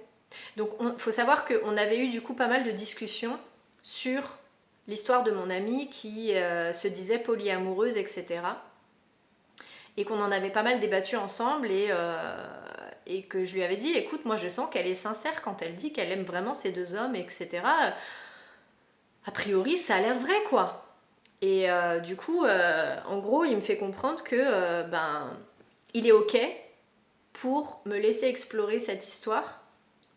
Donc il faut savoir qu'on avait eu du coup pas mal de discussions sur l'histoire de mon amie qui se disait polyamoureuse, etc. Et qu'on en avait pas mal débattu ensemble et que je lui avais dit écoute, moi je sens qu'elle est sincère quand elle dit qu'elle aime vraiment ces deux hommes, etc. A priori, ça a l'air vrai quoi. Et du coup, en gros, il me fait comprendre que il est ok pour me laisser explorer cette histoire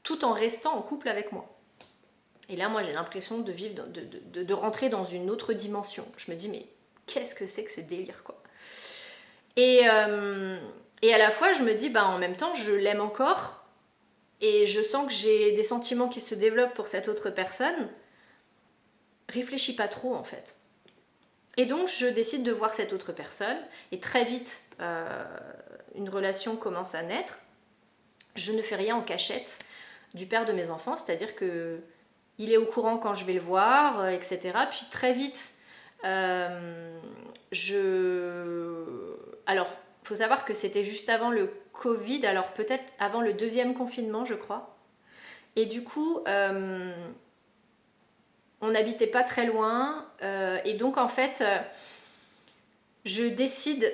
tout en restant en couple avec moi. Et là, moi, j'ai l'impression de vivre, de rentrer dans une autre dimension. Je me dis, mais qu'est-ce que c'est que ce délire, quoi. Et à la fois, je me dis, en même temps, je l'aime encore. Et je sens que j'ai des sentiments qui se développent pour cette autre personne. Réfléchis pas trop, en fait. Et donc, je décide de voir cette autre personne. Et très vite, une relation commence à naître. Je ne fais rien en cachette du père de mes enfants, c'est-à-dire que il est au courant quand je vais le voir, etc. Puis très vite, alors, il faut savoir que c'était juste avant le Covid, alors peut-être avant le deuxième confinement, je crois. Et du coup, on n'habitait pas très loin, et donc en fait, je décide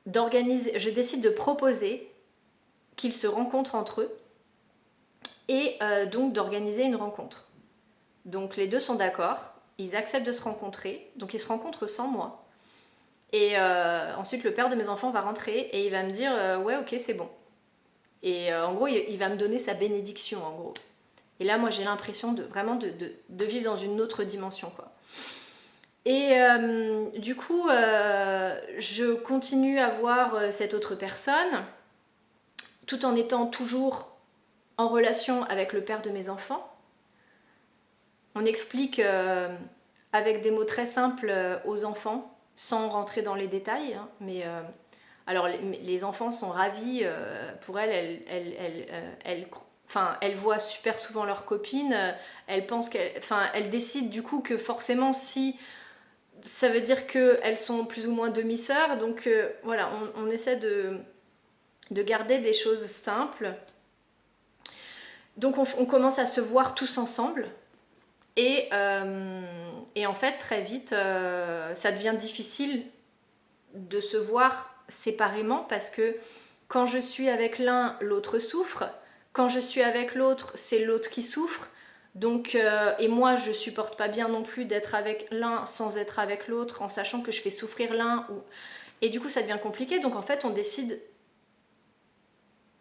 de proposer qu'ils se rencontrent entre eux, et donc d'organiser une rencontre. Donc les deux sont d'accord, ils acceptent de se rencontrer, donc ils se rencontrent sans moi. Et ensuite le père de mes enfants va rentrer et il va me dire ouais ok c'est bon. Et en gros il va me donner sa bénédiction en gros. Et là moi j'ai l'impression de vivre dans une autre dimension quoi. Et du coup je continue à voir cette autre personne tout en étant toujours en relation avec le père de mes enfants. On explique avec des mots très simples aux enfants, sans rentrer dans les détails, hein, mais Alors les enfants sont ravis, pour elles voient super souvent leurs copines, elles décident du coup que forcément si ça veut dire qu'elles sont plus ou moins demi-sœurs, donc voilà, on essaie de garder des choses simples. Donc on commence à se voir tous ensemble. Et en fait, très vite, ça devient difficile de se voir séparément parce que quand je suis avec l'un, l'autre souffre. Quand je suis avec l'autre, c'est l'autre qui souffre. Donc, et moi, je supporte pas bien non plus d'être avec l'un sans être avec l'autre, en sachant que je fais souffrir l'un. Et du coup, ça devient compliqué. Donc, en fait, on décide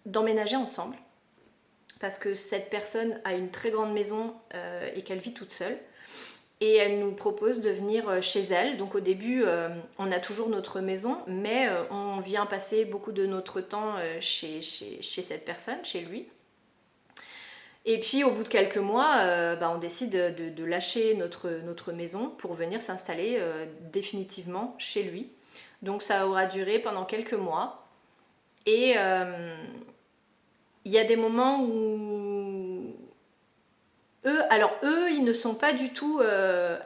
d'emménager ensemble parce que cette personne a une très grande maison et qu'elle vit toute seule. Et elle nous propose de venir chez elle. Donc au début, on a toujours notre maison, mais on vient passer beaucoup de notre temps chez cette personne, chez lui. Et puis au bout de quelques mois, on décide de lâcher notre maison pour venir s'installer définitivement chez lui. Donc ça aura duré pendant quelques mois. Et il y a des moments où eux, ils ne sont pas du tout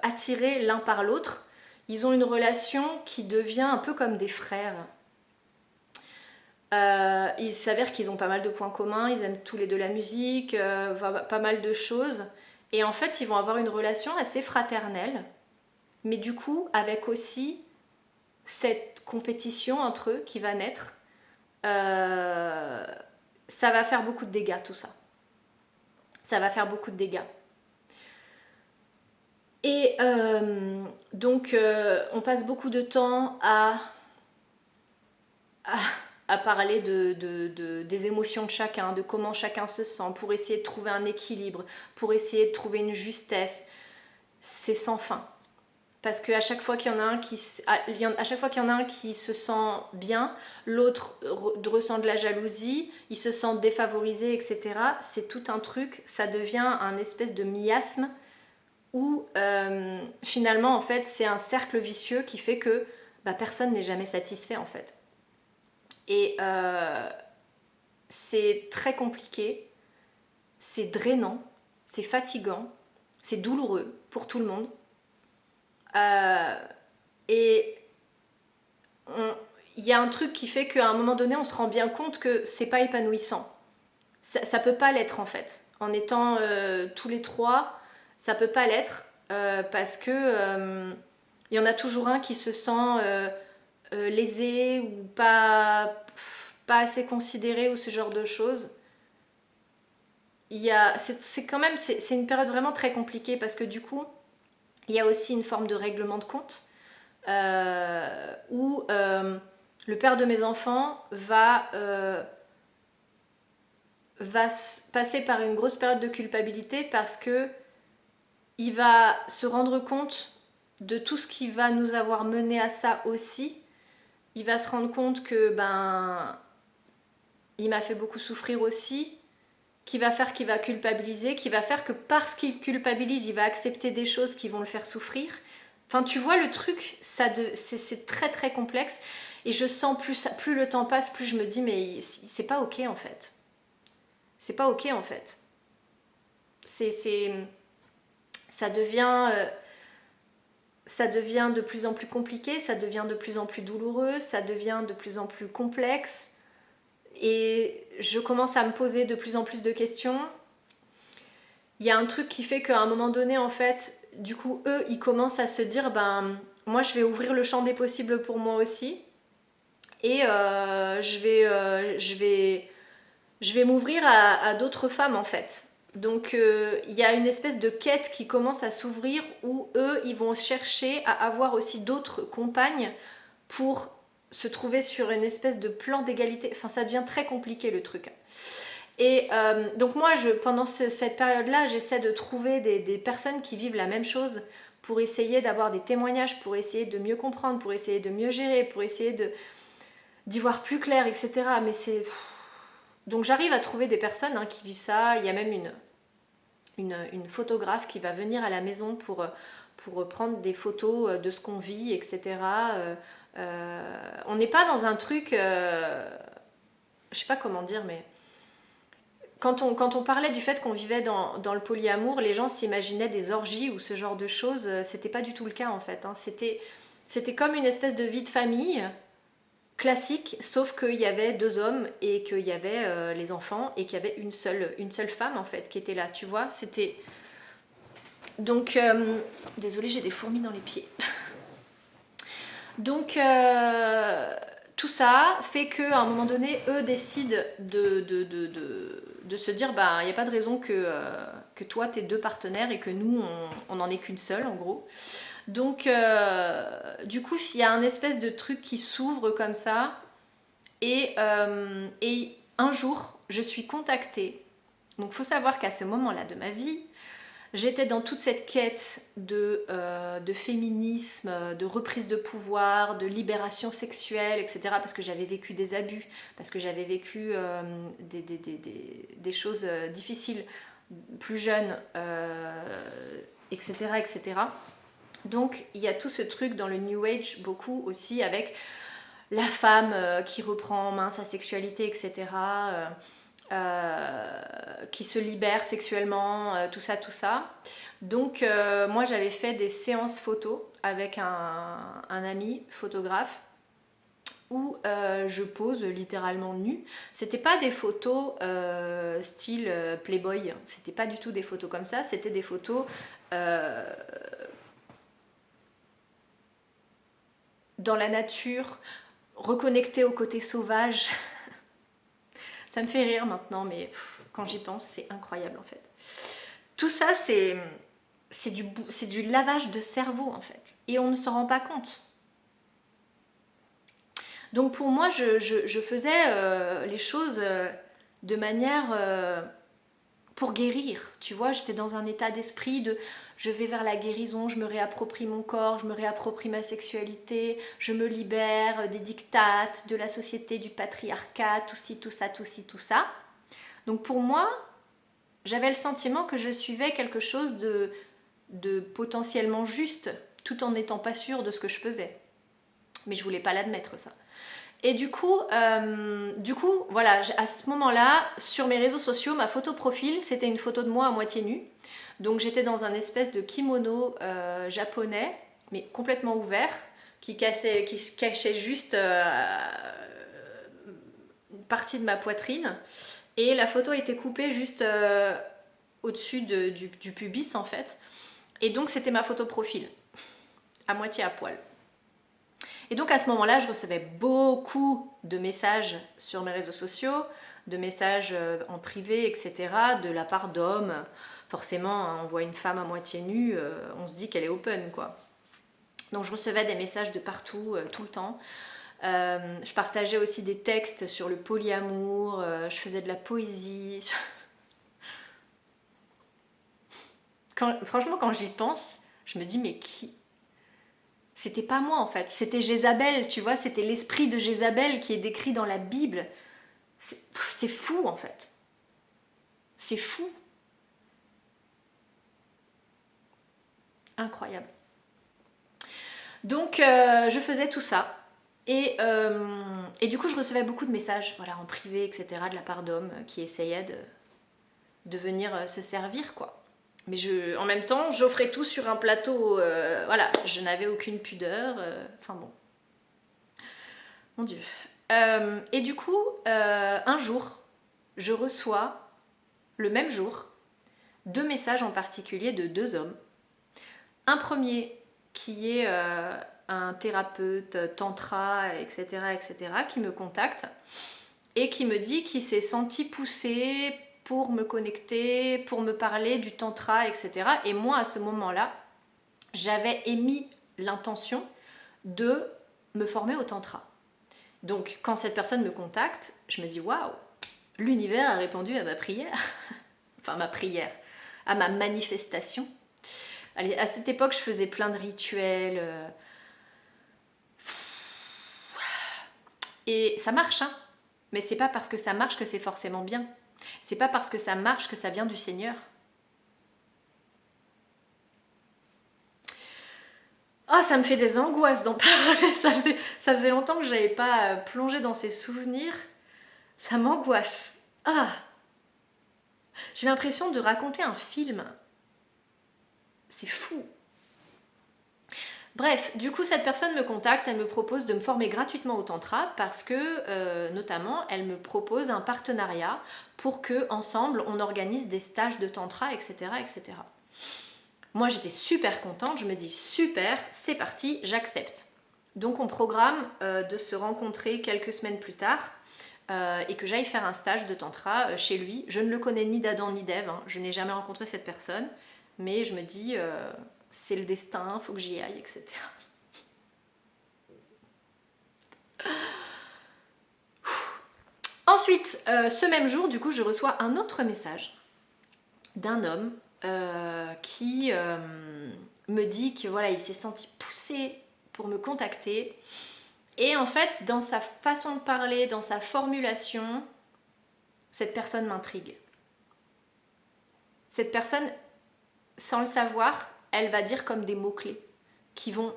attirés l'un par l'autre. Ils ont une relation qui devient un peu comme des frères. Il s'avère qu'ils ont pas mal de points communs, ils aiment tous les deux la musique, pas mal de choses. Et en fait, ils vont avoir une relation assez fraternelle, mais du coup, avec aussi cette compétition entre eux qui va naître. Ça va faire beaucoup de dégâts, tout ça. Ça va faire beaucoup de dégâts. Et donc, on passe beaucoup de temps à parler des émotions de chacun, de comment chacun se sent, pour essayer de trouver un équilibre, pour essayer de trouver une justesse. C'est sans fin. Parce qu'à chaque fois qu'il y en a un qui se sent bien, l'autre ressent de la jalousie, il se sent défavorisé, etc. C'est tout un truc, ça devient un espèce de miasme où finalement en fait c'est un cercle vicieux qui fait que personne n'est jamais satisfait en fait. Et c'est très compliqué, c'est drainant, c'est fatigant, c'est douloureux pour tout le monde. Et il y a un truc qui fait qu'à un moment donné on se rend bien compte que c'est pas épanouissant. Ça peut pas l'être en fait. En étant tous les trois, ça peut pas l'être parce que il y en a toujours un qui se sent lésé ou pas assez considéré ou ce genre de choses. C'est une période vraiment très compliquée parce que du coup il y a aussi une forme de règlement de compte où le père de mes enfants va passer par une grosse période de culpabilité parce que il va se rendre compte de tout ce qui va nous avoir mené à ça aussi. Il va se rendre compte que il m'a fait beaucoup souffrir aussi, qui va faire qu'il va culpabiliser, qui va faire que parce qu'il culpabilise, il va accepter des choses qui vont le faire souffrir. Enfin, tu vois le truc, c'est très très complexe. Et je sens plus le temps passe, plus je me dis mais c'est pas ok en fait. C'est pas ok en fait. Ça devient de plus en plus compliqué, ça devient de plus en plus douloureux, ça devient de plus en plus complexe. Et je commence à me poser de plus en plus de questions. Il y a un truc qui fait qu'à un moment donné, en fait, du coup, eux, ils commencent à se dire, moi, je vais ouvrir le champ des possibles pour moi aussi. Et je vais m'ouvrir à d'autres femmes, en fait. Donc, il y a une espèce de quête qui commence à s'ouvrir où eux, ils vont chercher à avoir aussi d'autres compagnes pour se trouver sur une espèce de plan d'égalité. Enfin, ça devient très compliqué, le truc. Et donc moi, pendant cette période-là, j'essaie de trouver des personnes qui vivent la même chose pour essayer d'avoir des témoignages, pour essayer de mieux comprendre, pour essayer de mieux gérer, pour essayer d'y voir plus clair, etc. Mais c'est... Donc j'arrive à trouver des personnes qui vivent ça. Il y a même une photographe qui va venir à la maison pour prendre des photos de ce qu'on vit, etc. On n'est pas dans un truc, je sais pas comment dire, mais quand on parlait du fait qu'on vivait dans le polyamour, les gens s'imaginaient des orgies ou ce genre de choses. C'était pas du tout le cas en fait. Hein. C'était comme une espèce de vie de famille classique, sauf qu'il y avait 2 hommes et qu'il y avait les enfants et qu'il y avait une seule femme en fait qui était là, tu vois. C'était donc désolée, j'ai des fourmis dans les pieds. Donc tout ça fait qu'à un moment donné, eux décident de se dire bah il n'y a pas de raison que toi t'aies 2 partenaires et que nous on n'en ait qu'une seule en gros. Donc du coup s'il y a un espèce de truc qui s'ouvre comme ça et un jour je suis contactée. Donc faut savoir qu'à ce moment-là de ma vie, j'étais dans toute cette quête de féminisme, de reprise de pouvoir, de libération sexuelle, etc. Parce que j'avais vécu des abus, parce que j'avais vécu des choses difficiles plus jeune, etc., etc. Donc il y a tout ce truc dans le New Age, beaucoup aussi avec la femme qui reprend en main sa sexualité, etc. Qui se libère sexuellement, tout ça, tout ça. Donc moi j'avais fait des séances photos avec un ami photographe où je pose littéralement nue. C'était pas des photos style Playboy, c'était pas du tout des photos comme ça, c'était des photos dans la nature, reconnectées au côté sauvage. Ça me fait rire maintenant, mais quand j'y pense, c'est incroyable en fait. Tout ça, c'est du lavage de cerveau en fait. Et on ne s'en rend pas compte. Donc pour moi, je faisais les choses de manière pour guérir. Tu vois, j'étais dans un état d'esprit de je vais vers la guérison, je me réapproprie mon corps, je me réapproprie ma sexualité, je me libère des dictates, de la société, du patriarcat, tout ci, tout ça, tout ci, tout ça. Donc pour moi, j'avais le sentiment que je suivais quelque chose de potentiellement juste, tout en n'étant pas sûre de ce que je faisais. Mais je voulais pas l'admettre ça. Et du coup, voilà, à ce moment-là, sur mes réseaux sociaux, ma photo profil, c'était une photo de moi à moitié nue. Donc j'étais dans un espèce de kimono japonais, mais complètement ouvert, qui se cachait juste une partie de ma poitrine. Et la photo était coupée juste au-dessus du pubis en fait. Et donc c'était ma photo profil, à moitié à poil. Et donc à ce moment-là, je recevais beaucoup de messages sur mes réseaux sociaux, de messages en privé, etc., de la part d'hommes. Forcément, on voit une femme à moitié nue, on se dit qu'elle est open, quoi. Donc je recevais des messages de partout, tout le temps. Je partageais aussi des textes sur le polyamour, je faisais de la poésie. Franchement, quand j'y pense, je me dis, mais qui? C'était pas moi en fait, c'était Jézabel, tu vois, c'était l'esprit de Jézabel qui est décrit dans la Bible. C'est fou en fait. C'est fou. Incroyable. Donc je faisais tout ça. Et du coup je recevais beaucoup de messages, voilà, en privé, etc., de la part d'hommes qui essayaient de venir se servir, quoi. Mais en même temps, j'offrais tout sur un plateau, voilà, je n'avais aucune pudeur, enfin bon. Mon Dieu. Et du coup, un jour, je reçois, le même jour, 2 messages en particulier de 2 hommes. Un premier qui est un thérapeute, tantra, etc., etc., qui me contacte et qui me dit qu'il s'est senti poussé pour me connecter, pour me parler du tantra, etc. Et moi, à ce moment-là, j'avais émis l'intention de me former au tantra. Donc, quand cette personne me contacte, je me dis waouh, l'univers a répondu à ma prière, enfin ma prière, à ma manifestation. Allez, à cette époque, je faisais plein de rituels. Et ça marche, hein. Mais c'est pas parce que ça marche que c'est forcément bien. C'est pas parce que ça marche que ça vient du Seigneur. Oh, ça me fait des angoisses d'en parler. Ça faisait longtemps que j'avais pas plongé dans ces souvenirs. Ça m'angoisse. Ah, j'ai l'impression de raconter un film. C'est fou. Bref, du coup, cette personne me contacte, elle me propose de me former gratuitement au tantra parce que, notamment, elle me propose un partenariat pour que ensemble on organise des stages de tantra, etc., etc. Moi, j'étais super contente, je me dis super, c'est parti, j'accepte. Donc, on programme de se rencontrer quelques semaines plus tard et que j'aille faire un stage de tantra chez lui. Je ne le connais ni d'Adam ni d'Ève, hein. Je n'ai jamais rencontré cette personne, mais je me dis c'est le destin, faut que j'y aille, etc. Ensuite, ce même jour, du coup, je reçois un autre message d'un homme qui me dit que voilà, il s'est senti poussé pour me contacter. Et en fait, dans sa façon de parler, dans sa formulation, cette personne m'intrigue. Cette personne, sans le savoir, elle va dire comme des mots-clés qui vont,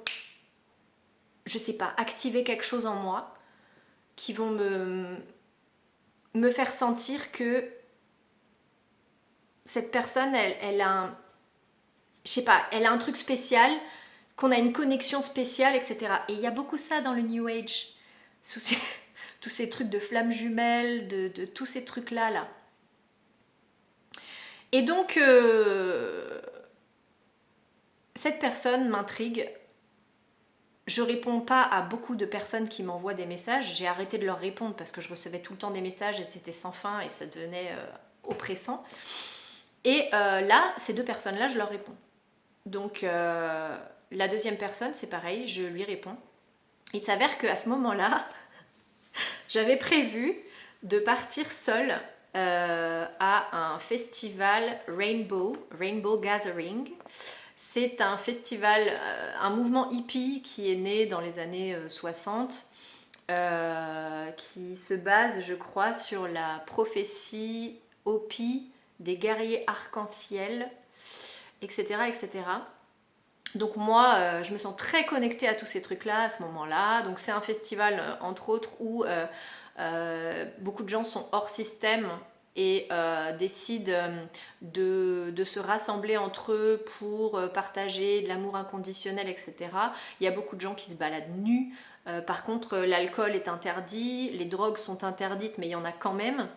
je sais pas, activer quelque chose en moi, qui vont me faire sentir que cette personne, elle a un, je sais pas, elle a un truc spécial, qu'on a une connexion spéciale, etc. Et il y a beaucoup ça dans le New Age, tous ces trucs de flammes jumelles, de tous ces trucs-là, là. Et donc, cette personne m'intrigue. Je réponds pas à beaucoup de personnes qui m'envoient des messages. J'ai arrêté de leur répondre parce que je recevais tout le temps des messages et c'était sans fin et ça devenait oppressant. Et là, ces deux personnes-là, je leur réponds. Donc, la deuxième personne, c'est pareil, je lui réponds. Il s'avère qu'à ce moment-là, j'avais prévu de partir seule à un festival Rainbow Gathering. C'est un festival, un mouvement hippie qui est né dans les années 60, qui se base, je crois, sur la prophétie Hopi des guerriers arc-en-ciel, etc., etc. Donc moi, je me sens très connectée à tous ces trucs-là à ce moment-là. Donc c'est un festival, entre autres, où beaucoup de gens sont hors système et décident de se rassembler entre eux pour partager de l'amour inconditionnel, etc. Il y a beaucoup de gens qui se baladent nus. Par contre, l'alcool est interdit, les drogues sont interdites, mais il y en a quand même.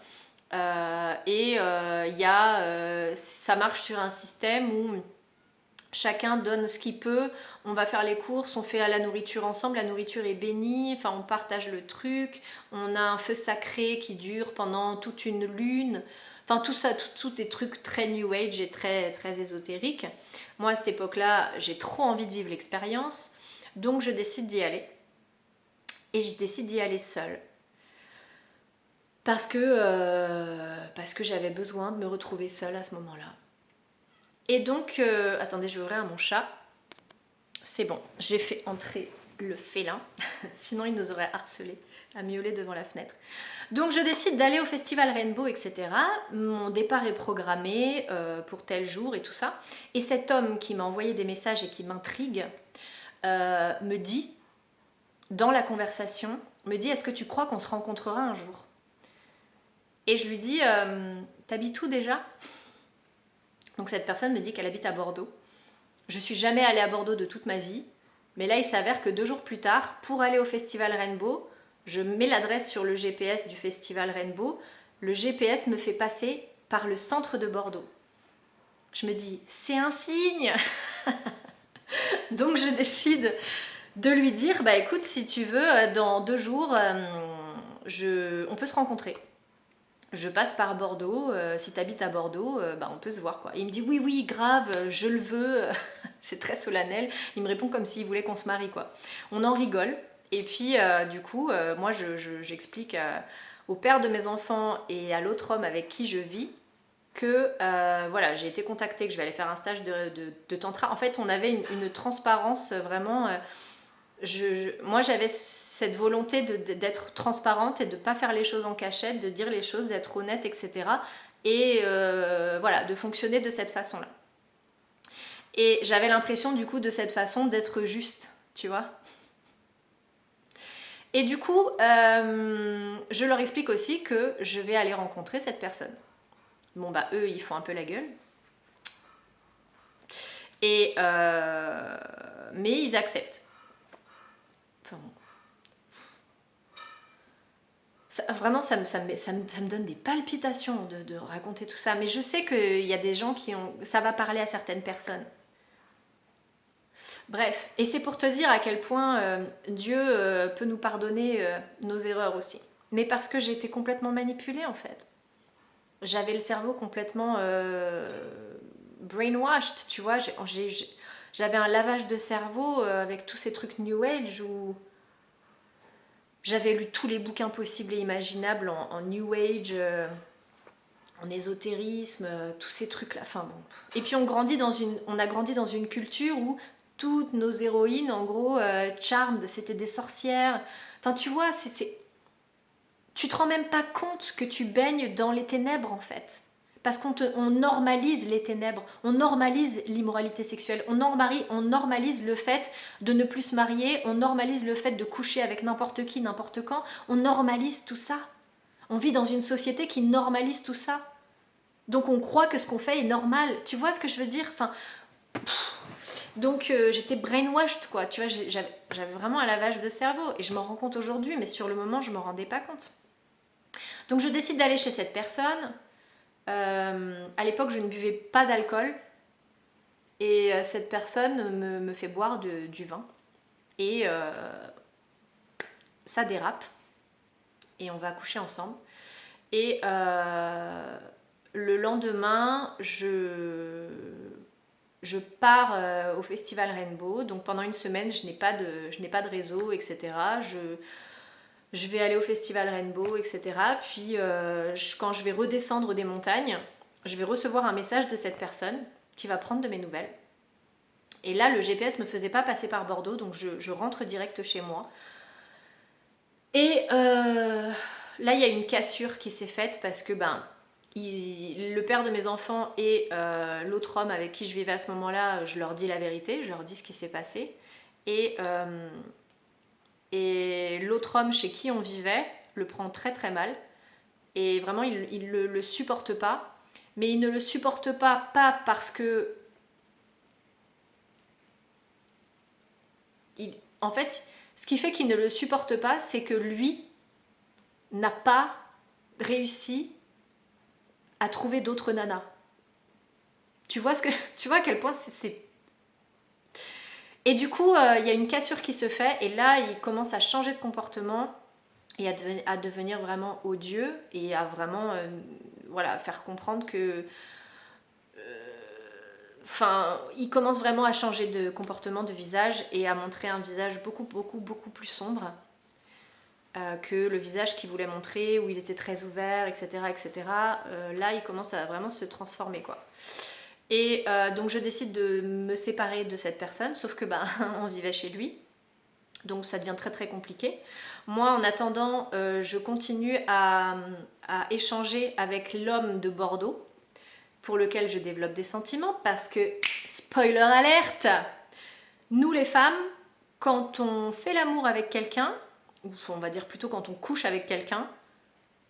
Ça marche sur un système où chacun donne ce qu'il peut, on va faire les courses, on fait la nourriture ensemble, la nourriture est bénie, enfin on partage le truc, on a un feu sacré qui dure pendant toute une lune, enfin tout ça, tout des trucs très new age et très, très ésotériques. Moi à cette époque-là, j'ai trop envie de vivre l'expérience, donc je décide d'y aller. Et je décide d'y aller seule. Parce que j'avais besoin de me retrouver seule à ce moment-là. Et donc, attendez, je vais ouvrir mon chat. C'est bon, j'ai fait entrer le félin, sinon il nous aurait harcelés à miauler devant la fenêtre. Donc je décide d'aller au festival Rainbow, etc. Mon départ est programmé pour tel jour et tout ça. Et cet homme qui m'a envoyé des messages et qui m'intrigue me dit, dans la conversation, est-ce que tu crois qu'on se rencontrera un jour? Et je lui dis, t'habites où déjà? Donc cette personne me dit qu'elle habite à Bordeaux. Je suis jamais allée à Bordeaux de toute ma vie, mais là il s'avère que 2 jours plus tard, pour aller au festival Rainbow, je mets l'adresse sur le GPS du festival Rainbow, le GPS me fait passer par le centre de Bordeaux. Je me dis, c'est un signe. Donc je décide de lui dire, bah écoute, si tu veux, dans 2 jours, on peut se rencontrer. Je passe par Bordeaux, si t'habites à Bordeaux, bah on peut se voir quoi. Et il me dit oui, oui, grave, je le veux, c'est très solennel. Il me répond comme s'il voulait qu'on se marie quoi. On en rigole, et puis du coup, moi j'explique au père de mes enfants et à l'autre homme avec qui je vis que voilà, j'ai été contactée, que je vais aller faire un stage de tantra. En fait, on avait une transparence vraiment. Moi j'avais cette volonté d'être transparente et de ne pas faire les choses en cachette, de dire les choses, d'être honnête, etc. Et voilà, de fonctionner de cette façon-là. Et j'avais l'impression du coup de cette façon d'être juste, tu vois. Et du coup, je leur explique aussi que je vais aller rencontrer cette personne. Bon bah eux, ils font un peu la gueule. Et mais ils acceptent. Enfin, bon. Vraiment, ça me donne des palpitations de raconter tout ça. Mais je sais qu'il y a des gens qui ont... Ça va parler à certaines personnes. Bref, et c'est pour te dire à quel point Dieu peut nous pardonner nos erreurs aussi. Mais parce que j'ai été complètement manipulée en fait. J'avais le cerveau complètement brainwashed, tu vois. J'avais un lavage de cerveau avec tous ces trucs New Age où j'avais lu tous les bouquins possibles et imaginables en New Age, en ésotérisme, tous ces trucs-là. Enfin bon. Et puis on a grandi dans une culture où toutes nos héroïnes, en gros, Charmed, c'était des sorcières. Enfin tu vois, tu te rends même pas compte que tu baignes dans les ténèbres en fait. Parce on normalise les ténèbres, on normalise l'immoralité sexuelle, on normalise le fait de ne plus se marier, on normalise le fait de coucher avec n'importe qui, n'importe quand, on normalise tout ça. On vit dans une société qui normalise tout ça. Donc on croit que ce qu'on fait est normal. Tu vois ce que je veux dire? Enfin, donc j'étais brainwashed quoi. Tu vois, j'avais vraiment un lavage de cerveau. Et je m'en rends compte aujourd'hui, mais sur le moment, je m'en rendais pas compte. Donc je décide d'aller chez cette personne. À l'époque, je ne buvais pas d'alcool. Et cette personne me fait boire du vin. Et ça dérape. Et on va coucher ensemble. Et le lendemain, je pars au Festival Rainbow. Donc pendant une semaine, je n'ai pas de réseau, etc. Je vais aller au Festival Rainbow, etc. Puis quand je vais redescendre des montagnes, je vais recevoir un message de cette personne qui va prendre de mes nouvelles. Et là, le GPS me faisait pas passer par Bordeaux, donc je rentre direct chez moi. Et là, il y a une cassure qui s'est faite parce que le père de mes enfants et l'autre homme avec qui je vivais à ce moment-là, je leur dis la vérité, je leur dis ce qui s'est passé. Et l'autre homme chez qui on vivait le prend très très mal. Et vraiment, il le supporte pas. Mais il ne le supporte pas parce que... En fait, ce qui fait qu'il ne le supporte pas, c'est que lui n'a pas réussi à trouver d'autres nanas. Tu vois à quel point c'est... Et du coup, il y a une cassure qui se fait et là, il commence à changer de comportement et à devenir vraiment odieux et à vraiment faire comprendre que... il commence vraiment à changer de comportement, de visage et à montrer un visage beaucoup, beaucoup, beaucoup plus sombre que le visage qu'il voulait montrer, où il était très ouvert, etc. etc. Là, il commence à vraiment se transformer, quoi. Et donc, je décide de me séparer de cette personne, sauf que on vivait chez lui. Donc, ça devient très, très compliqué. Moi, en attendant, je continue à échanger avec l'homme de Bordeaux, pour lequel je développe des sentiments, parce que, spoiler alerte, nous les femmes, quand on fait l'amour avec quelqu'un, ou on va dire plutôt quand on couche avec quelqu'un,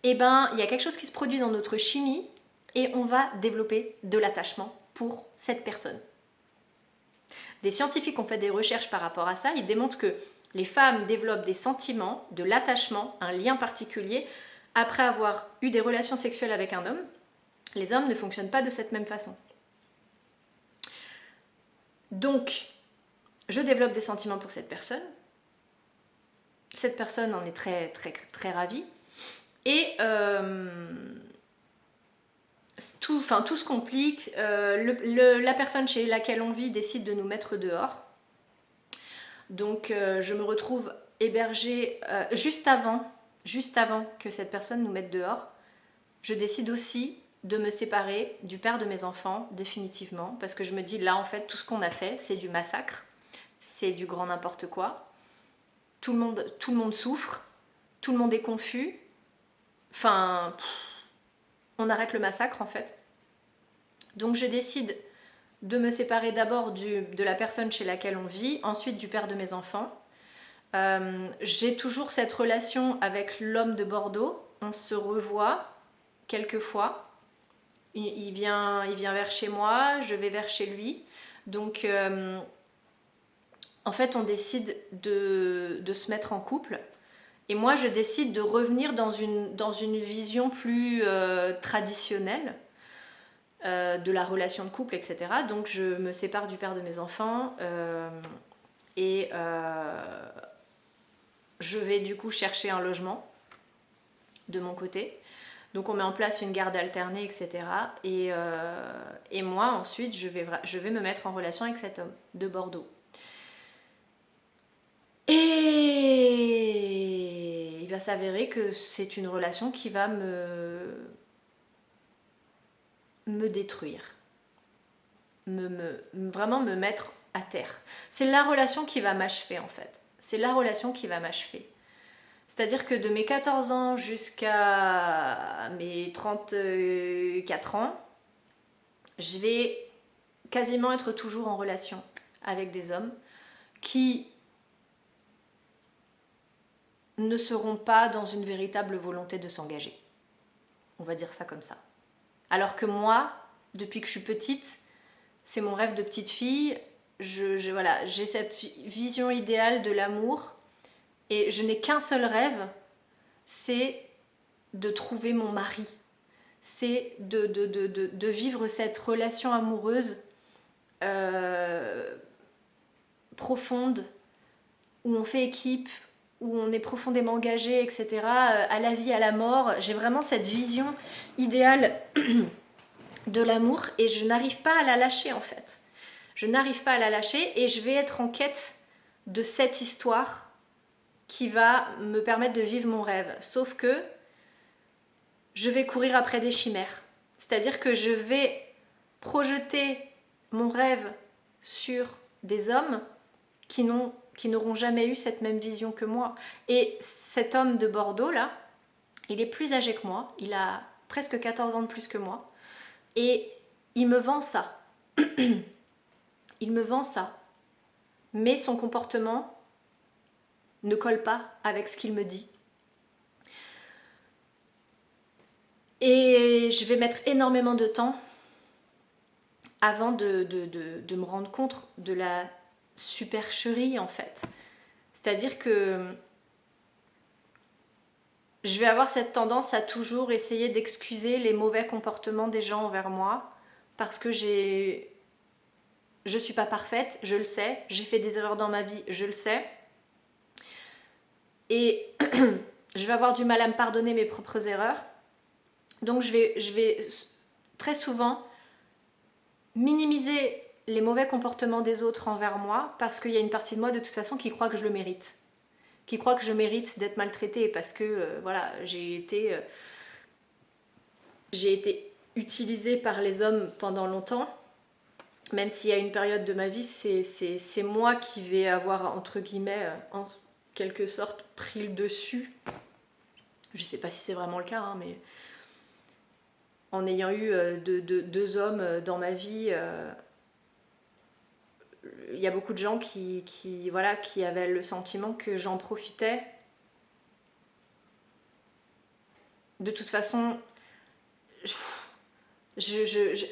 il y a quelque chose qui se produit dans notre chimie et on va développer de l'attachement pour cette personne. Des scientifiques ont fait des recherches par rapport à ça, ils démontrent que les femmes développent des sentiments, de l'attachement, un lien particulier, après avoir eu des relations sexuelles avec un homme. Les hommes ne fonctionnent pas de cette même façon. Donc, je développe des sentiments pour cette personne. Cette personne en est très, très, très ravie. Et tout se complique. La personne chez laquelle on vit décide de nous mettre dehors. Donc, je me retrouve hébergée juste avant que cette personne nous mette dehors. Je décide aussi de me séparer du père de mes enfants définitivement parce que je me dis là en fait tout ce qu'on a fait c'est du massacre, c'est du grand n'importe quoi. Tout le monde souffre, tout le monde est confus. On arrête le massacre en fait. Donc je décide de me séparer d'abord de la personne chez laquelle on vit, ensuite du père de mes enfants. J'ai toujours cette relation avec l'homme de Bordeaux. On se revoit quelques fois. Il vient vers chez moi, je vais vers chez lui. Donc, en fait, on décide de se mettre en couple. Et moi, je décide de revenir dans une vision plus traditionnelle de la relation de couple, etc. Donc, je me sépare du père de mes enfants et je vais du coup chercher un logement de mon côté. Donc, on met en place une garde alternée, etc. Et moi, ensuite, je vais me mettre en relation avec cet homme de Bordeaux. Et il va s'avérer que c'est une relation qui va me détruire, vraiment me mettre à terre. C'est la relation qui va m'achever en fait. C'est la relation qui va m'achever. C'est-à-dire que de mes 14 ans jusqu'à mes 34 ans, je vais quasiment être toujours en relation avec des hommes qui ne seront pas dans une véritable volonté de s'engager. On va dire ça comme ça. Alors que moi, depuis que je suis petite, c'est mon rêve de petite fille. Voilà, j'ai cette vision idéale de l'amour et je n'ai qu'un seul rêve, c'est de trouver mon mari. C'est de vivre cette relation amoureuse profonde, où on fait équipe, où on est profondément engagé, etc. À la vie, à la mort. J'ai vraiment cette vision idéale de l'amour et je n'arrive pas à la lâcher en fait. Je n'arrive pas à la lâcher et je vais être en quête de cette histoire qui va me permettre de vivre mon rêve. Sauf que je vais courir après des chimères. C'est-à-dire que je vais projeter mon rêve sur des hommes qui n'auront jamais eu cette même vision que moi. Et cet homme de Bordeaux là, il est plus âgé que moi, il a presque 14 ans de plus que moi. Et il me vend ça. Il me vend ça. Mais son comportement ne colle pas avec ce qu'il me dit. Et je vais mettre énormément de temps avant de me rendre compte de la supercherie en fait. C'est-à-dire que je vais avoir cette tendance à toujours essayer d'excuser les mauvais comportements des gens envers moi parce que je suis pas parfaite, je le sais, j'ai fait des erreurs dans ma vie, je le sais. Et je vais avoir du mal à me pardonner mes propres erreurs. Donc je vais très souvent minimiser les mauvais comportements des autres envers moi parce qu'il y a une partie de moi de toute façon qui croit que je le mérite. Qui croit que je mérite d'être maltraitée parce que voilà, j'ai été utilisée par les hommes pendant longtemps. Même s'il y a une période de ma vie, c'est moi qui vais avoir, entre guillemets, en quelque sorte, pris le dessus. Je sais pas si c'est vraiment le cas, hein, mais en ayant eu deux hommes dans ma vie, il y a beaucoup de gens qui avaient le sentiment que j'en profitais. De toute façon,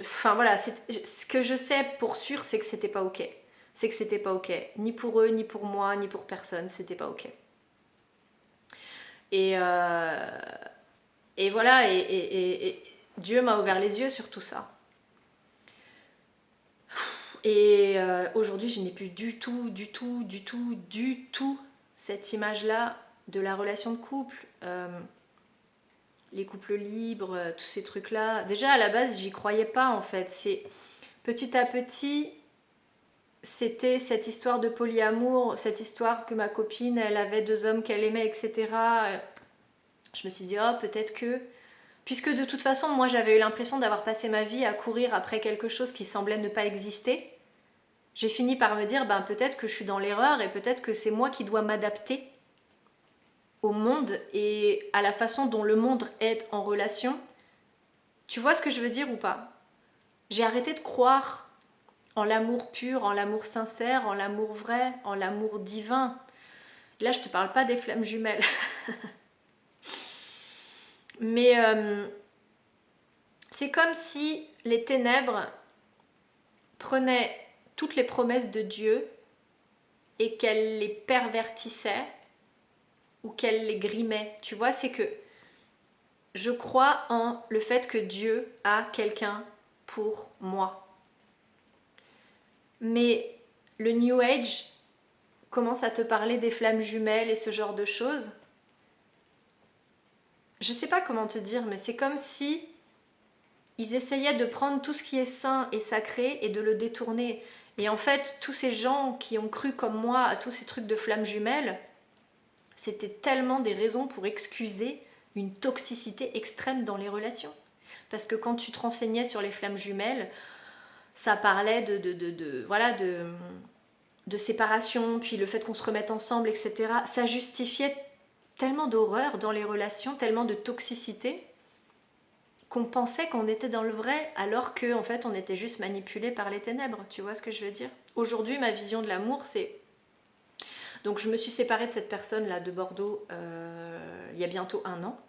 enfin voilà, ce que je sais pour sûr, c'est que c'était pas ok. C'est que c'était pas ok. Ni pour eux, ni pour moi, ni pour personne, c'était pas ok. Et voilà, et Dieu m'a ouvert les yeux sur tout ça. Et aujourd'hui, je n'ai plus du tout cette image-là de la relation de couple. Les couples libres, tous ces trucs-là. Déjà, à la base, j'y croyais pas, en fait. C'est petit à petit, c'était cette histoire de polyamour, cette histoire que ma copine, elle avait 2 hommes qu'elle aimait, etc. Je me suis dit, oh, peut-être que... Puisque de toute façon, moi, j'avais eu l'impression d'avoir passé ma vie à courir après quelque chose qui semblait ne pas exister. J'ai fini par me dire, ben, peut-être que je suis dans l'erreur et peut-être que c'est moi qui dois m'adapter au monde et à la façon dont le monde est en relation. Tu vois ce que je veux dire ou pas? J'ai arrêté de croire en l'amour pur, en l'amour sincère, en l'amour vrai, en l'amour divin. Là, je te parle pas des flammes jumelles. Mais c'est comme si les ténèbres prenaient toutes les promesses de Dieu et qu'elles les pervertissaient ou qu'elles les grimaient. Tu vois, c'est que je crois en le fait que Dieu a quelqu'un pour moi. Mais le New Age commence à te parler des flammes jumelles et ce genre de choses. Je sais pas comment te dire, mais c'est comme si ils essayaient de prendre tout ce qui est saint et sacré et de le détourner. Et en fait, tous ces gens qui ont cru comme moi à tous ces trucs de flammes jumelles, c'était tellement des raisons pour excuser une toxicité extrême dans les relations. Parce que quand tu te renseignais sur les flammes jumelles, ça parlait de séparation, puis le fait qu'on se remette ensemble, etc. Ça justifiait tellement d'horreur dans les relations, tellement de toxicité, qu'on pensait qu'on était dans le vrai, alors qu'en fait on était juste manipulé par les ténèbres. Tu vois ce que je veux dire? Aujourd'hui, ma vision de l'amour, c'est... Donc je me suis séparée de cette personne-là de Bordeaux il y a bientôt 1 an.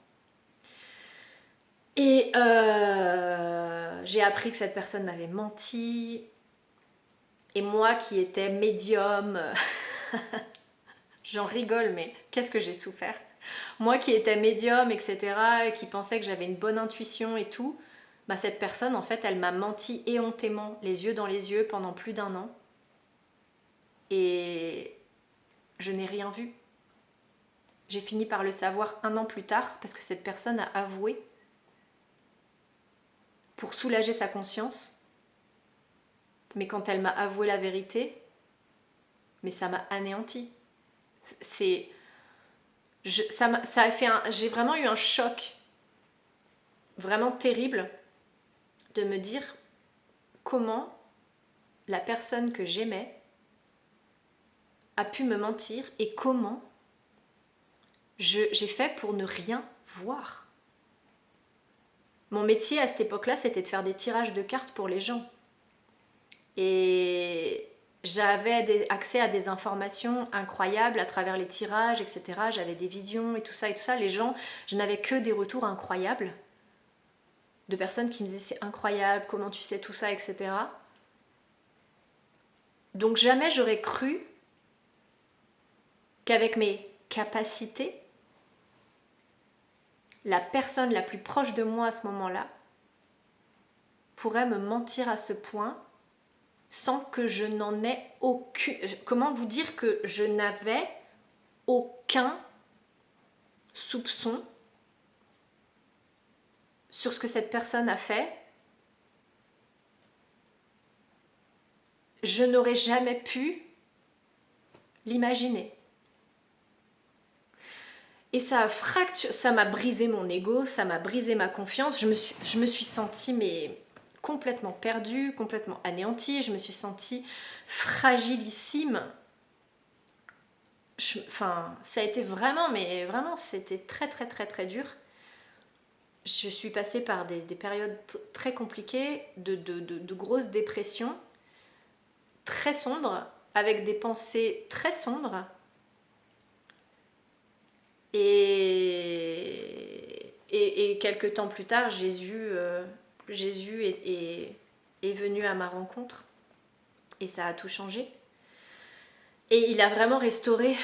Et j'ai appris que cette personne m'avait menti. Et moi qui étais médium, j'en rigole, mais qu'est-ce que j'ai souffert. Moi qui étais médium, etc., et qui pensais que j'avais une bonne intuition et tout, bah cette personne, en fait, elle m'a menti éhontément, les yeux dans les yeux, pendant plus d'1 an. Et je n'ai rien vu. J'ai fini par le savoir 1 an plus tard, parce que cette personne a avoué, pour soulager sa conscience. Mais quand elle m'a avoué la vérité, mais ça m'a anéanti. C'est... ça a fait j'ai vraiment eu un choc vraiment terrible de me dire comment la personne que j'aimais a pu me mentir et comment j'ai fait pour ne rien voir. Mon métier à cette époque-là, c'était de faire des tirages de cartes pour les gens. Et j'avais accès à des informations incroyables à travers les tirages, etc. J'avais des visions et tout ça et tout ça. Les gens, je n'avais que des retours incroyables de personnes qui me disaient c'est incroyable, comment tu sais tout ça, etc. Donc jamais j'aurais cru qu'avec mes capacités, la personne la plus proche de moi à ce moment-là pourrait me mentir à ce point sans que je n'en ai aucune... Comment vous dire que je n'avais aucun soupçon sur ce que cette personne a fait. Je n'aurais jamais pu l'imaginer. Et ça m'a brisé mon ego, ça m'a brisé ma confiance. Je me suis sentie mais complètement perdue, complètement anéantie. Je me suis sentie fragilissime. Ça a été vraiment, mais vraiment, c'était très très très très dur. Je suis passée par des périodes très compliquées, de grosses dépressions, très sombres, avec des pensées très sombres. Et quelques temps plus tard, Jésus est venu à ma rencontre et ça a tout changé. Et il a vraiment restauré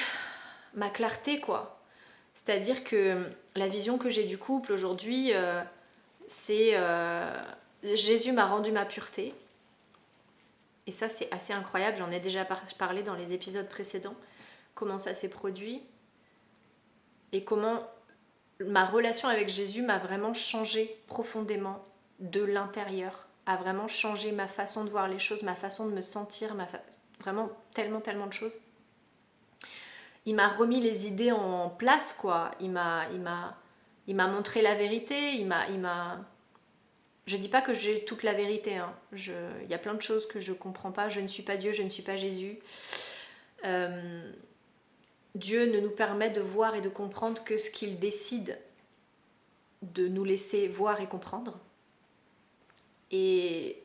ma clarté, quoi. C'est-à-dire que la vision que j'ai du couple aujourd'hui, c'est Jésus m'a rendu ma pureté. Et ça, c'est assez incroyable. J'en ai déjà parlé dans les épisodes précédents. Comment ça s'est produit et comment ma relation avec Jésus m'a vraiment changé profondément de l'intérieur, a vraiment changé ma façon de voir les choses, ma façon de me sentir, vraiment tellement de choses. Il m'a remis les idées en place, quoi. Il m'a montré la vérité, je dis pas que j'ai toute la vérité, hein. Il y a plein de choses que je comprends pas. Je ne suis pas Dieu, je ne suis pas Jésus. Dieu ne nous permet de voir et de comprendre que ce qu'il décide de nous laisser voir et comprendre. Et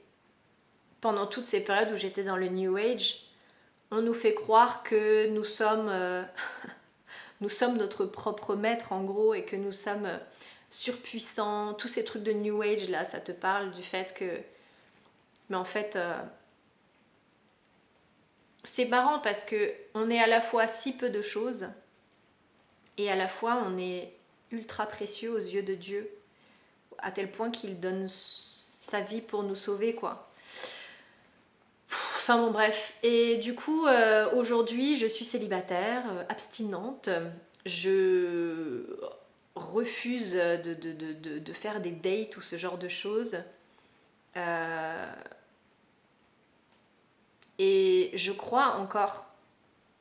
pendant toutes ces périodes où j'étais dans le New Age, on nous fait croire que nous sommes, nous sommes notre propre maître en gros et que nous sommes surpuissants. Tous ces trucs de New Age là, ça te parle du fait que... Mais en fait, c'est marrant parce que on est à la fois si peu de choses et à la fois on est ultra précieux aux yeux de Dieu, à tel point qu'il donne sa vie pour nous sauver, quoi. Enfin bon, bref. Et du coup, aujourd'hui, je suis célibataire, abstinente. Je refuse de faire des dates ou ce genre de choses. Et je crois encore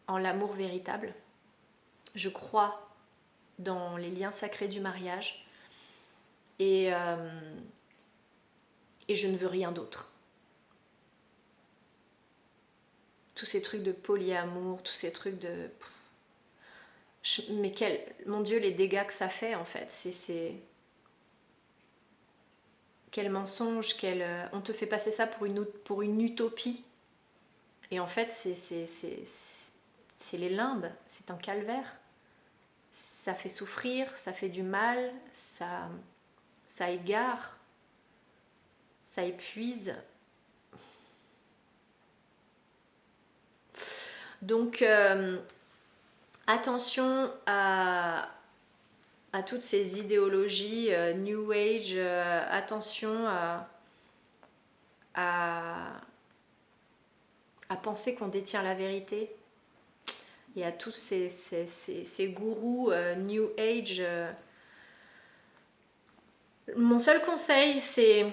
en l'amour véritable. Je crois dans les liens sacrés du mariage. Et je ne veux rien d'autre. Tous ces trucs de polyamour, tous ces trucs de... Mais mon Dieu, les dégâts que ça fait en fait, c'est... Quel mensonge, on te fait passer ça pour une utopie. Et en fait, c'est les limbes, c'est un calvaire. Ça fait souffrir, ça fait du mal, ça égare, ça épuise. Donc, attention à toutes ces idéologies New Age, attention à penser qu'on détient la vérité. Et à tous ces gourous New Age. Mon seul conseil, c'est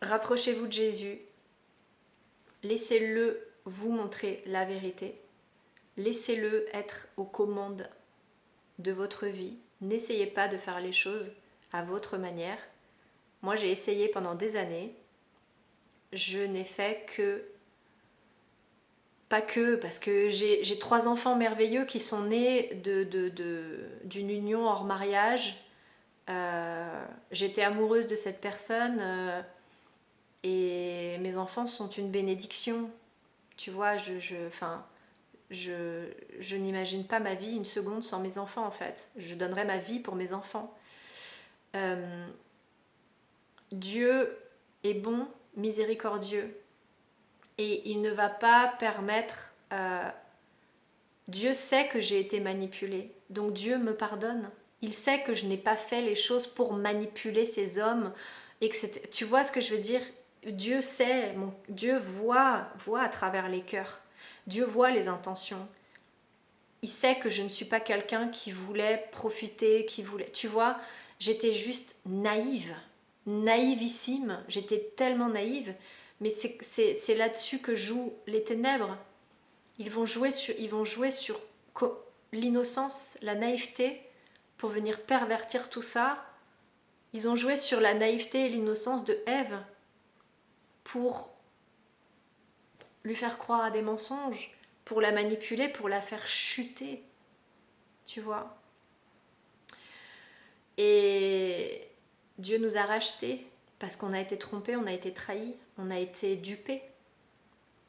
rapprochez-vous de Jésus. Laissez-le vous montrer la vérité. Laissez-le être aux commandes de votre vie. N'essayez pas de faire les choses à votre manière. Moi, j'ai essayé pendant des années. Je n'ai fait que... Pas que, parce que j'ai 3 enfants merveilleux qui sont nés d'une union hors mariage. J'étais amoureuse de cette personne et mes enfants sont une bénédiction. Tu vois, je n'imagine pas ma vie une seconde sans mes enfants en fait. Je donnerais ma vie pour mes enfants. Dieu est bon, miséricordieux. Et il ne va pas permettre... Dieu sait que j'ai été manipulée. Donc Dieu me pardonne. Il sait que je n'ai pas fait les choses pour manipuler ces hommes. Et que tu vois ce que je veux dire? Dieu sait, Dieu voit à travers les cœurs. Dieu voit les intentions. Il sait que je ne suis pas quelqu'un qui voulait profiter, qui voulait... Tu vois, j'étais juste naïve. Naïvissime. J'étais tellement naïve. Mais c'est là-dessus que jouent les ténèbres. Ils vont jouer sur l'innocence, la naïveté, pour venir pervertir tout ça. Ils ont joué sur la naïveté et l'innocence de Ève pour lui faire croire à des mensonges, pour la manipuler, pour la faire chuter. Tu vois? Et Dieu nous a rachetés parce qu'on a été trompés, on a été trahis, on a été dupés.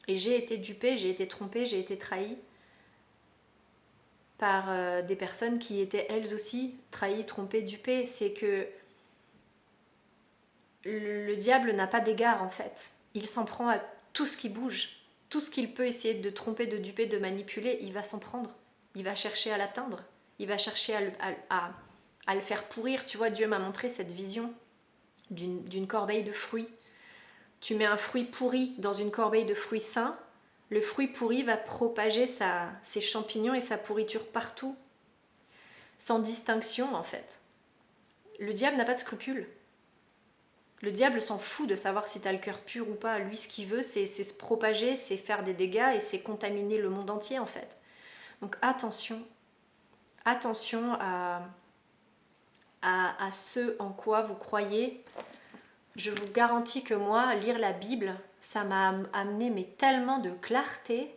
Et j'ai été dupée, j'ai été trompée, j'ai été trahie par des personnes qui étaient elles aussi trahies, trompées, dupées. C'est que le diable n'a pas d'égard en fait. Il s'en prend à tout ce qui bouge. Tout ce qu'il peut essayer de tromper, de duper, de manipuler, il va s'en prendre. Il va chercher à l'atteindre. Il va chercher à le faire pourrir. Tu vois, Dieu m'a montré cette vision d'une corbeille de fruits. Tu mets un fruit pourri dans une corbeille de fruits sains, le fruit pourri va propager ses champignons et sa pourriture partout, sans distinction en fait. Le diable n'a pas de scrupules. Le diable s'en fout de savoir si tu as le cœur pur ou pas. Lui, ce qu'il veut, c'est se propager, c'est faire des dégâts et c'est contaminer le monde entier en fait. Donc attention à ce en quoi vous croyez. Je vous garantis que moi, lire la Bible, ça m'a amené mais tellement de clarté.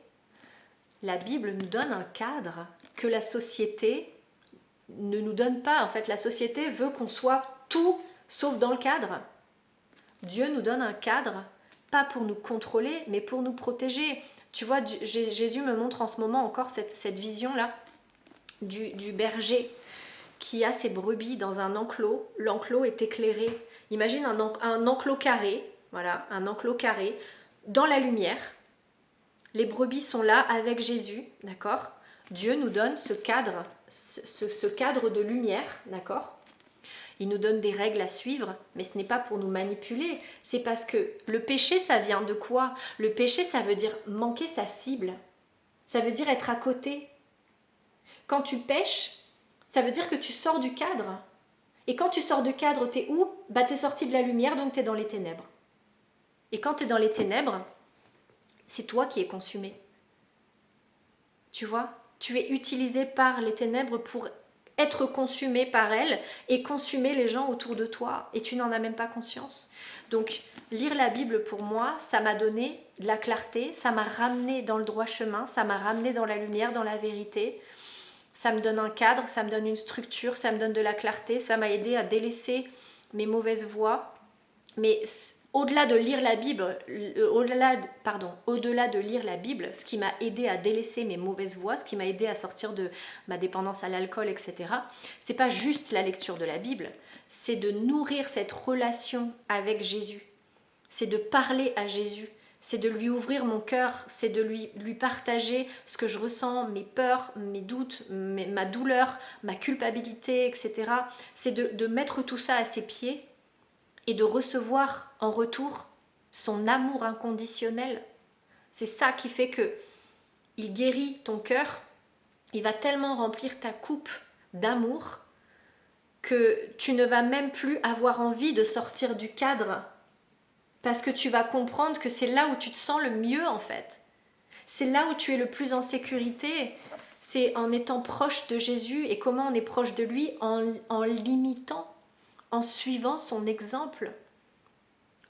La Bible nous donne un cadre que la société ne nous donne pas. En fait, la société veut qu'on soit tout sauf dans le cadre. Dieu nous donne un cadre pas pour nous contrôler, mais pour nous protéger. Tu vois, Jésus me montre en ce moment encore cette vision-là du berger qui a ses brebis dans un enclos. L'enclos est éclairé. Imagine un enclos carré, voilà, un enclos carré, dans la lumière. Les brebis sont là avec Jésus, d'accord? Dieu nous donne ce cadre, ce cadre de lumière, d'accord? Il nous donne des règles à suivre, mais ce n'est pas pour nous manipuler. C'est parce que le péché, ça vient de quoi? Le péché, ça veut dire manquer sa cible. Ça veut dire être à côté. Quand tu pèches, ça veut dire que tu sors du cadre. Et quand tu sors du cadre, t'es où? Bah t'es sorti de la lumière, donc t'es dans les ténèbres. Et quand t'es dans les ténèbres, c'est toi qui es consumé. Tu vois? Tu es utilisé par les ténèbres pour être consumé par elles et consumer les gens autour de toi. Et tu n'en as même pas conscience. Donc, lire la Bible pour moi, ça m'a donné de la clarté, ça m'a ramené dans le droit chemin, ça m'a ramené dans la lumière, dans la vérité. Ça me donne un cadre, ça me donne une structure, ça me donne de la clarté, ça m'a aidé à délaisser mes mauvaises voies. Mais au-delà de lire la Bible, au-delà de lire la Bible, ce qui m'a aidé à délaisser mes mauvaises voies, ce qui m'a aidé à sortir de ma dépendance à l'alcool, etc., c'est pas juste la lecture de la Bible, c'est de nourrir cette relation avec Jésus, c'est de parler à Jésus, c'est de lui ouvrir mon cœur, c'est de lui partager ce que je ressens, mes peurs, mes doutes, ma douleur, ma culpabilité, etc. C'est de mettre tout ça à ses pieds et de recevoir en retour son amour inconditionnel. C'est ça qui fait que il guérit ton cœur, il va tellement remplir ta coupe d'amour que tu ne vas même plus avoir envie de sortir du cadre parce que tu vas comprendre que c'est là où tu te sens le mieux en fait. C'est là où tu es le plus en sécurité. C'est en étant proche de Jésus. Et comment on est proche de lui? En l'imitant, en suivant son exemple,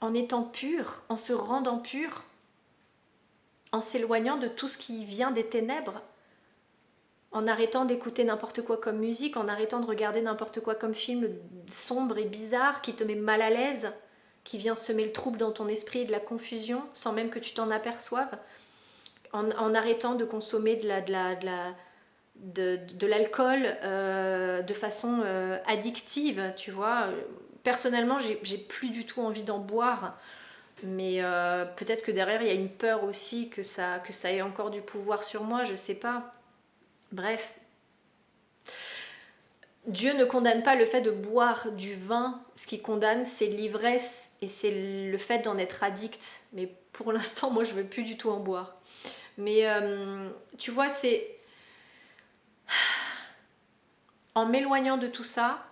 en étant pur, en se rendant pur, en s'éloignant de tout ce qui vient des ténèbres, en arrêtant d'écouter n'importe quoi comme musique, en arrêtant de regarder n'importe quoi comme film sombre et bizarre qui te met mal à l'aise, qui vient semer le trouble dans ton esprit et de la confusion sans même que tu t'en aperçoives, en arrêtant de consommer de l'alcool de façon addictive, tu vois. Personnellement, j'ai plus du tout envie d'en boire, mais peut-être que derrière il y a une peur aussi que ça ait encore du pouvoir sur moi, je sais pas. Bref, Dieu ne condamne pas le fait de boire du vin, ce qui condamne c'est l'ivresse et c'est le fait d'en être addict. Mais pour l'instant, moi je veux plus du tout en boire. Mais tu vois, c'est en m'éloignant de tout ça,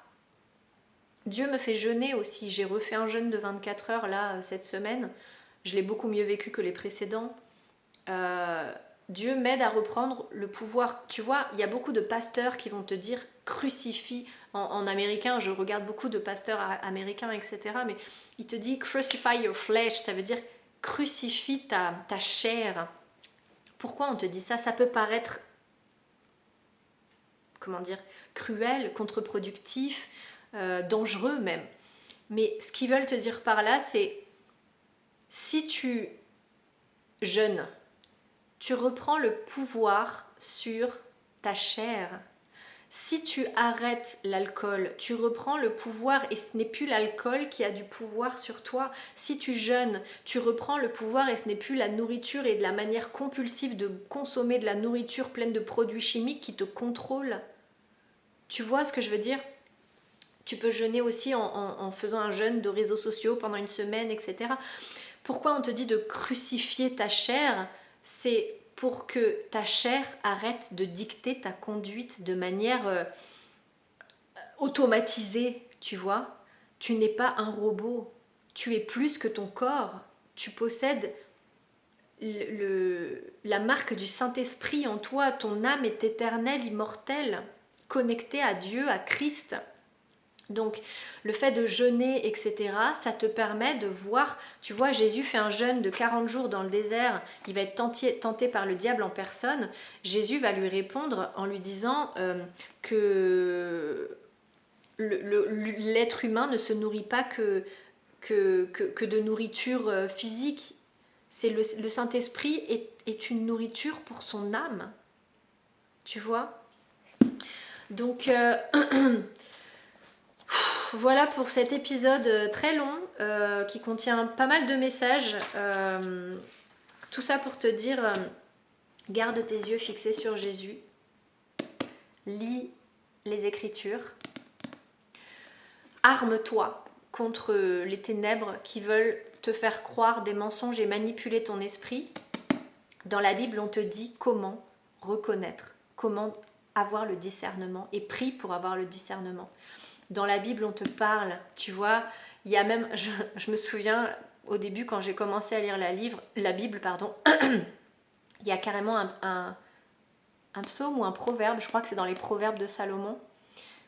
Dieu me fait jeûner aussi. J'ai refait un jeûne de 24 heures là cette semaine. Je l'ai beaucoup mieux vécu que les précédents. Dieu m'aide à reprendre le pouvoir. Tu vois, il y a beaucoup de pasteurs qui vont te dire crucifie. En américain, je regarde beaucoup de pasteurs américains, etc. Mais il te dit crucify your flesh. Ça veut dire crucifie ta chair. Pourquoi on te dit ça? Ça peut paraître, comment dire, cruel, contre-productif, dangereux même. Mais ce qu'ils veulent te dire par là, c'est si tu jeûnes, tu reprends le pouvoir sur ta chair. Si tu arrêtes l'alcool, tu reprends le pouvoir et ce n'est plus l'alcool qui a du pouvoir sur toi. Si tu jeûnes, tu reprends le pouvoir et ce n'est plus la nourriture et de la manière compulsive de consommer de la nourriture pleine de produits chimiques qui te contrôlent. Tu vois ce que je veux dire? Tu peux jeûner aussi en faisant un jeûne de réseaux sociaux pendant une semaine, etc. Pourquoi on te dit de crucifier ta chair? C'est pour que ta chair arrête de dicter ta conduite de manière automatisée, tu vois. Tu n'es pas un robot, tu es plus que ton corps. Tu possèdes la marque du Saint-Esprit en toi, ton âme est éternelle, immortelle, connectée à Dieu, à Christ. Donc le fait de jeûner, etc., ça te permet de voir, tu vois, Jésus fait un jeûne de 40 jours dans le désert, il va être tenté par le diable en personne. Jésus va lui répondre en lui disant que l'être humain ne se nourrit pas que de nourriture physique, Le Saint-Esprit est une nourriture pour son âme. Tu vois? Donc, voilà pour cet épisode très long qui contient pas mal de messages. Tout ça pour te dire, garde tes yeux fixés sur Jésus. Lis les Écritures. Arme-toi contre les ténèbres qui veulent te faire croire des mensonges et manipuler ton esprit. Dans la Bible, on te dit comment reconnaître, comment avoir le discernement et prie pour avoir le discernement. Dans la Bible, on te parle, tu vois, il y a même, je me souviens au début quand j'ai commencé à lire la Bible, il y a carrément un psaume ou un proverbe, je crois que c'est dans les proverbes de Salomon,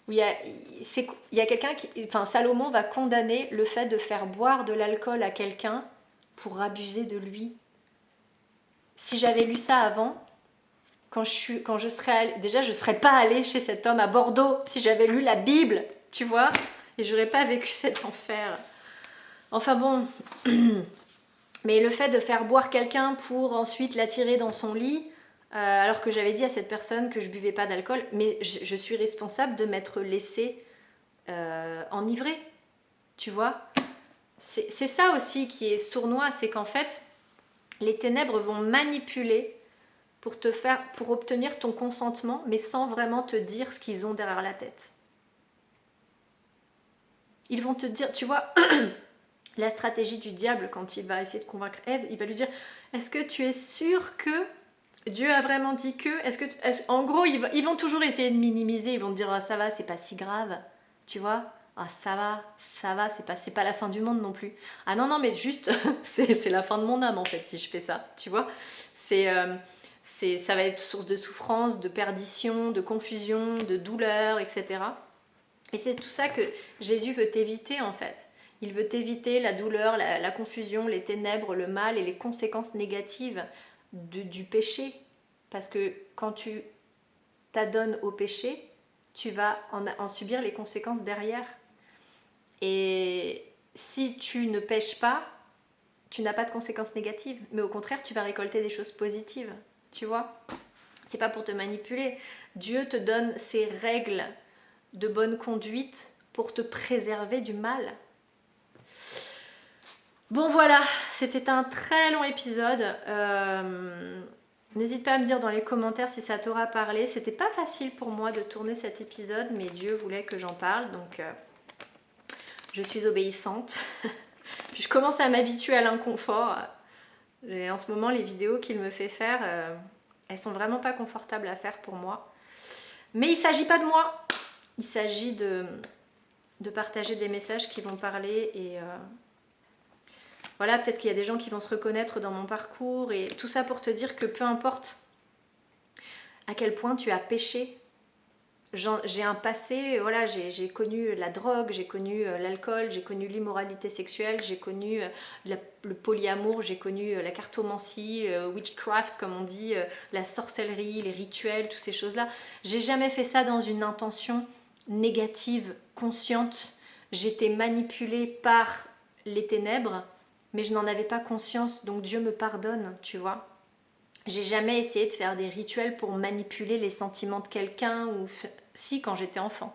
où il y a quelqu'un Salomon va condamner le fait de faire boire de l'alcool à quelqu'un pour abuser de lui. Si j'avais lu ça avant, quand je serais allée, déjà je serais pas allée chez cet homme à Bordeaux si j'avais lu la Bible, tu vois, et j'aurais pas vécu cet enfer. Enfin bon, mais le fait de faire boire quelqu'un pour ensuite l'attirer dans son lit, alors que j'avais dit à cette personne que je buvais pas d'alcool, mais je suis responsable de m'être laissée enivrée, tu vois. C'est ça aussi qui est sournois, c'est qu'en fait, les ténèbres vont manipuler pour obtenir ton consentement, mais sans vraiment te dire ce qu'ils ont derrière la tête. Ils vont te dire, tu vois, la stratégie du diable quand il va essayer de convaincre Ève, il va lui dire, est-ce que tu es sûr que Dieu a vraiment dit que, en gros, ils vont toujours essayer de minimiser, ils vont te dire, ah, ça va, c'est pas si grave, tu vois, ah, ça va, c'est pas la fin du monde non plus. Ah non, mais juste, c'est la fin de mon âme en fait si je fais ça, tu vois. Ça va être source de souffrance, de perdition, de confusion, de douleur, etc. Et c'est tout ça que Jésus veut t'éviter en fait. Il veut t'éviter la douleur, la confusion, les ténèbres, le mal et les conséquences négatives du péché. Parce que quand tu t'adonnes au péché, tu vas en subir les conséquences derrière. Et si tu ne pêches pas, tu n'as pas de conséquences négatives. Mais au contraire, tu vas récolter des choses positives. Tu vois ? C'est pas pour te manipuler. Dieu te donne ses règles de bonne conduite pour te préserver du mal. Bon voilà, c'était un très long épisode. N'hésite pas à me dire dans les commentaires si ça t'aura parlé. C'était pas facile pour moi de tourner cet épisode, mais Dieu voulait que j'en parle, donc je suis obéissante. Puis je commence à m'habituer à l'inconfort. Et en ce moment, les vidéos qu'il me fait faire, elles sont vraiment pas confortables à faire pour moi. Mais il s'agit pas de moi. Il s'agit de partager des messages qui vont parler et voilà, peut-être qu'il y a des gens qui vont se reconnaître dans mon parcours et tout ça pour te dire que peu importe à quel point tu as péché, j'ai un passé, voilà, j'ai connu la drogue, j'ai connu l'alcool, j'ai connu l'immoralité sexuelle, j'ai connu le polyamour, j'ai connu la cartomancie, witchcraft comme on dit, la sorcellerie, les rituels, toutes ces choses-là. J'ai jamais fait ça dans une intention négative, consciente. J'étais manipulée par les ténèbres, mais je n'en avais pas conscience, donc Dieu me pardonne, tu vois. J'ai jamais essayé de faire des rituels pour manipuler les sentiments de quelqu'un ou si, quand j'étais enfant.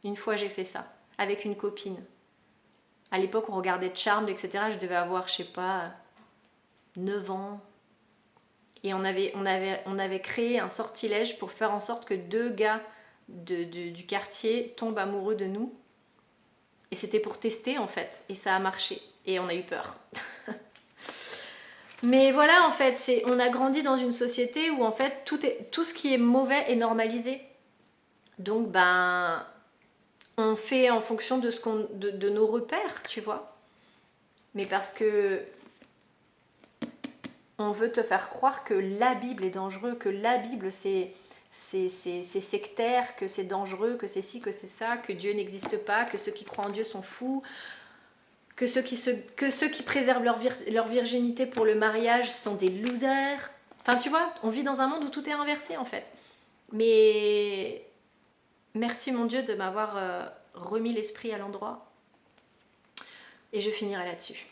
Une fois j'ai fait ça avec une copine. À l'époque on regardait Charmed, etc. Je devais avoir, je sais pas, 9 ans. Et on avait créé un sortilège pour faire en sorte que 2 gars du quartier tombent amoureux de nous. Et c'était pour tester en fait. Et ça a marché. Et on a eu peur. Mais voilà, en fait, on a grandi dans une société où en fait tout ce qui est mauvais est normalisé. Donc on fait en fonction de nos repères, tu vois. Mais parce que on veut te faire croire que la Bible est dangereux, que la Bible c'est sectaire, que c'est dangereux, que c'est ci, que c'est ça, que Dieu n'existe pas, que ceux qui croient en Dieu sont fous, que ceux qui préservent leur virginité pour le mariage sont des losers. Enfin, tu vois, on vit dans un monde où tout est inversé, en fait. Mais merci, mon Dieu, de m'avoir remis l'esprit à l'endroit. Et je finirai là-dessus.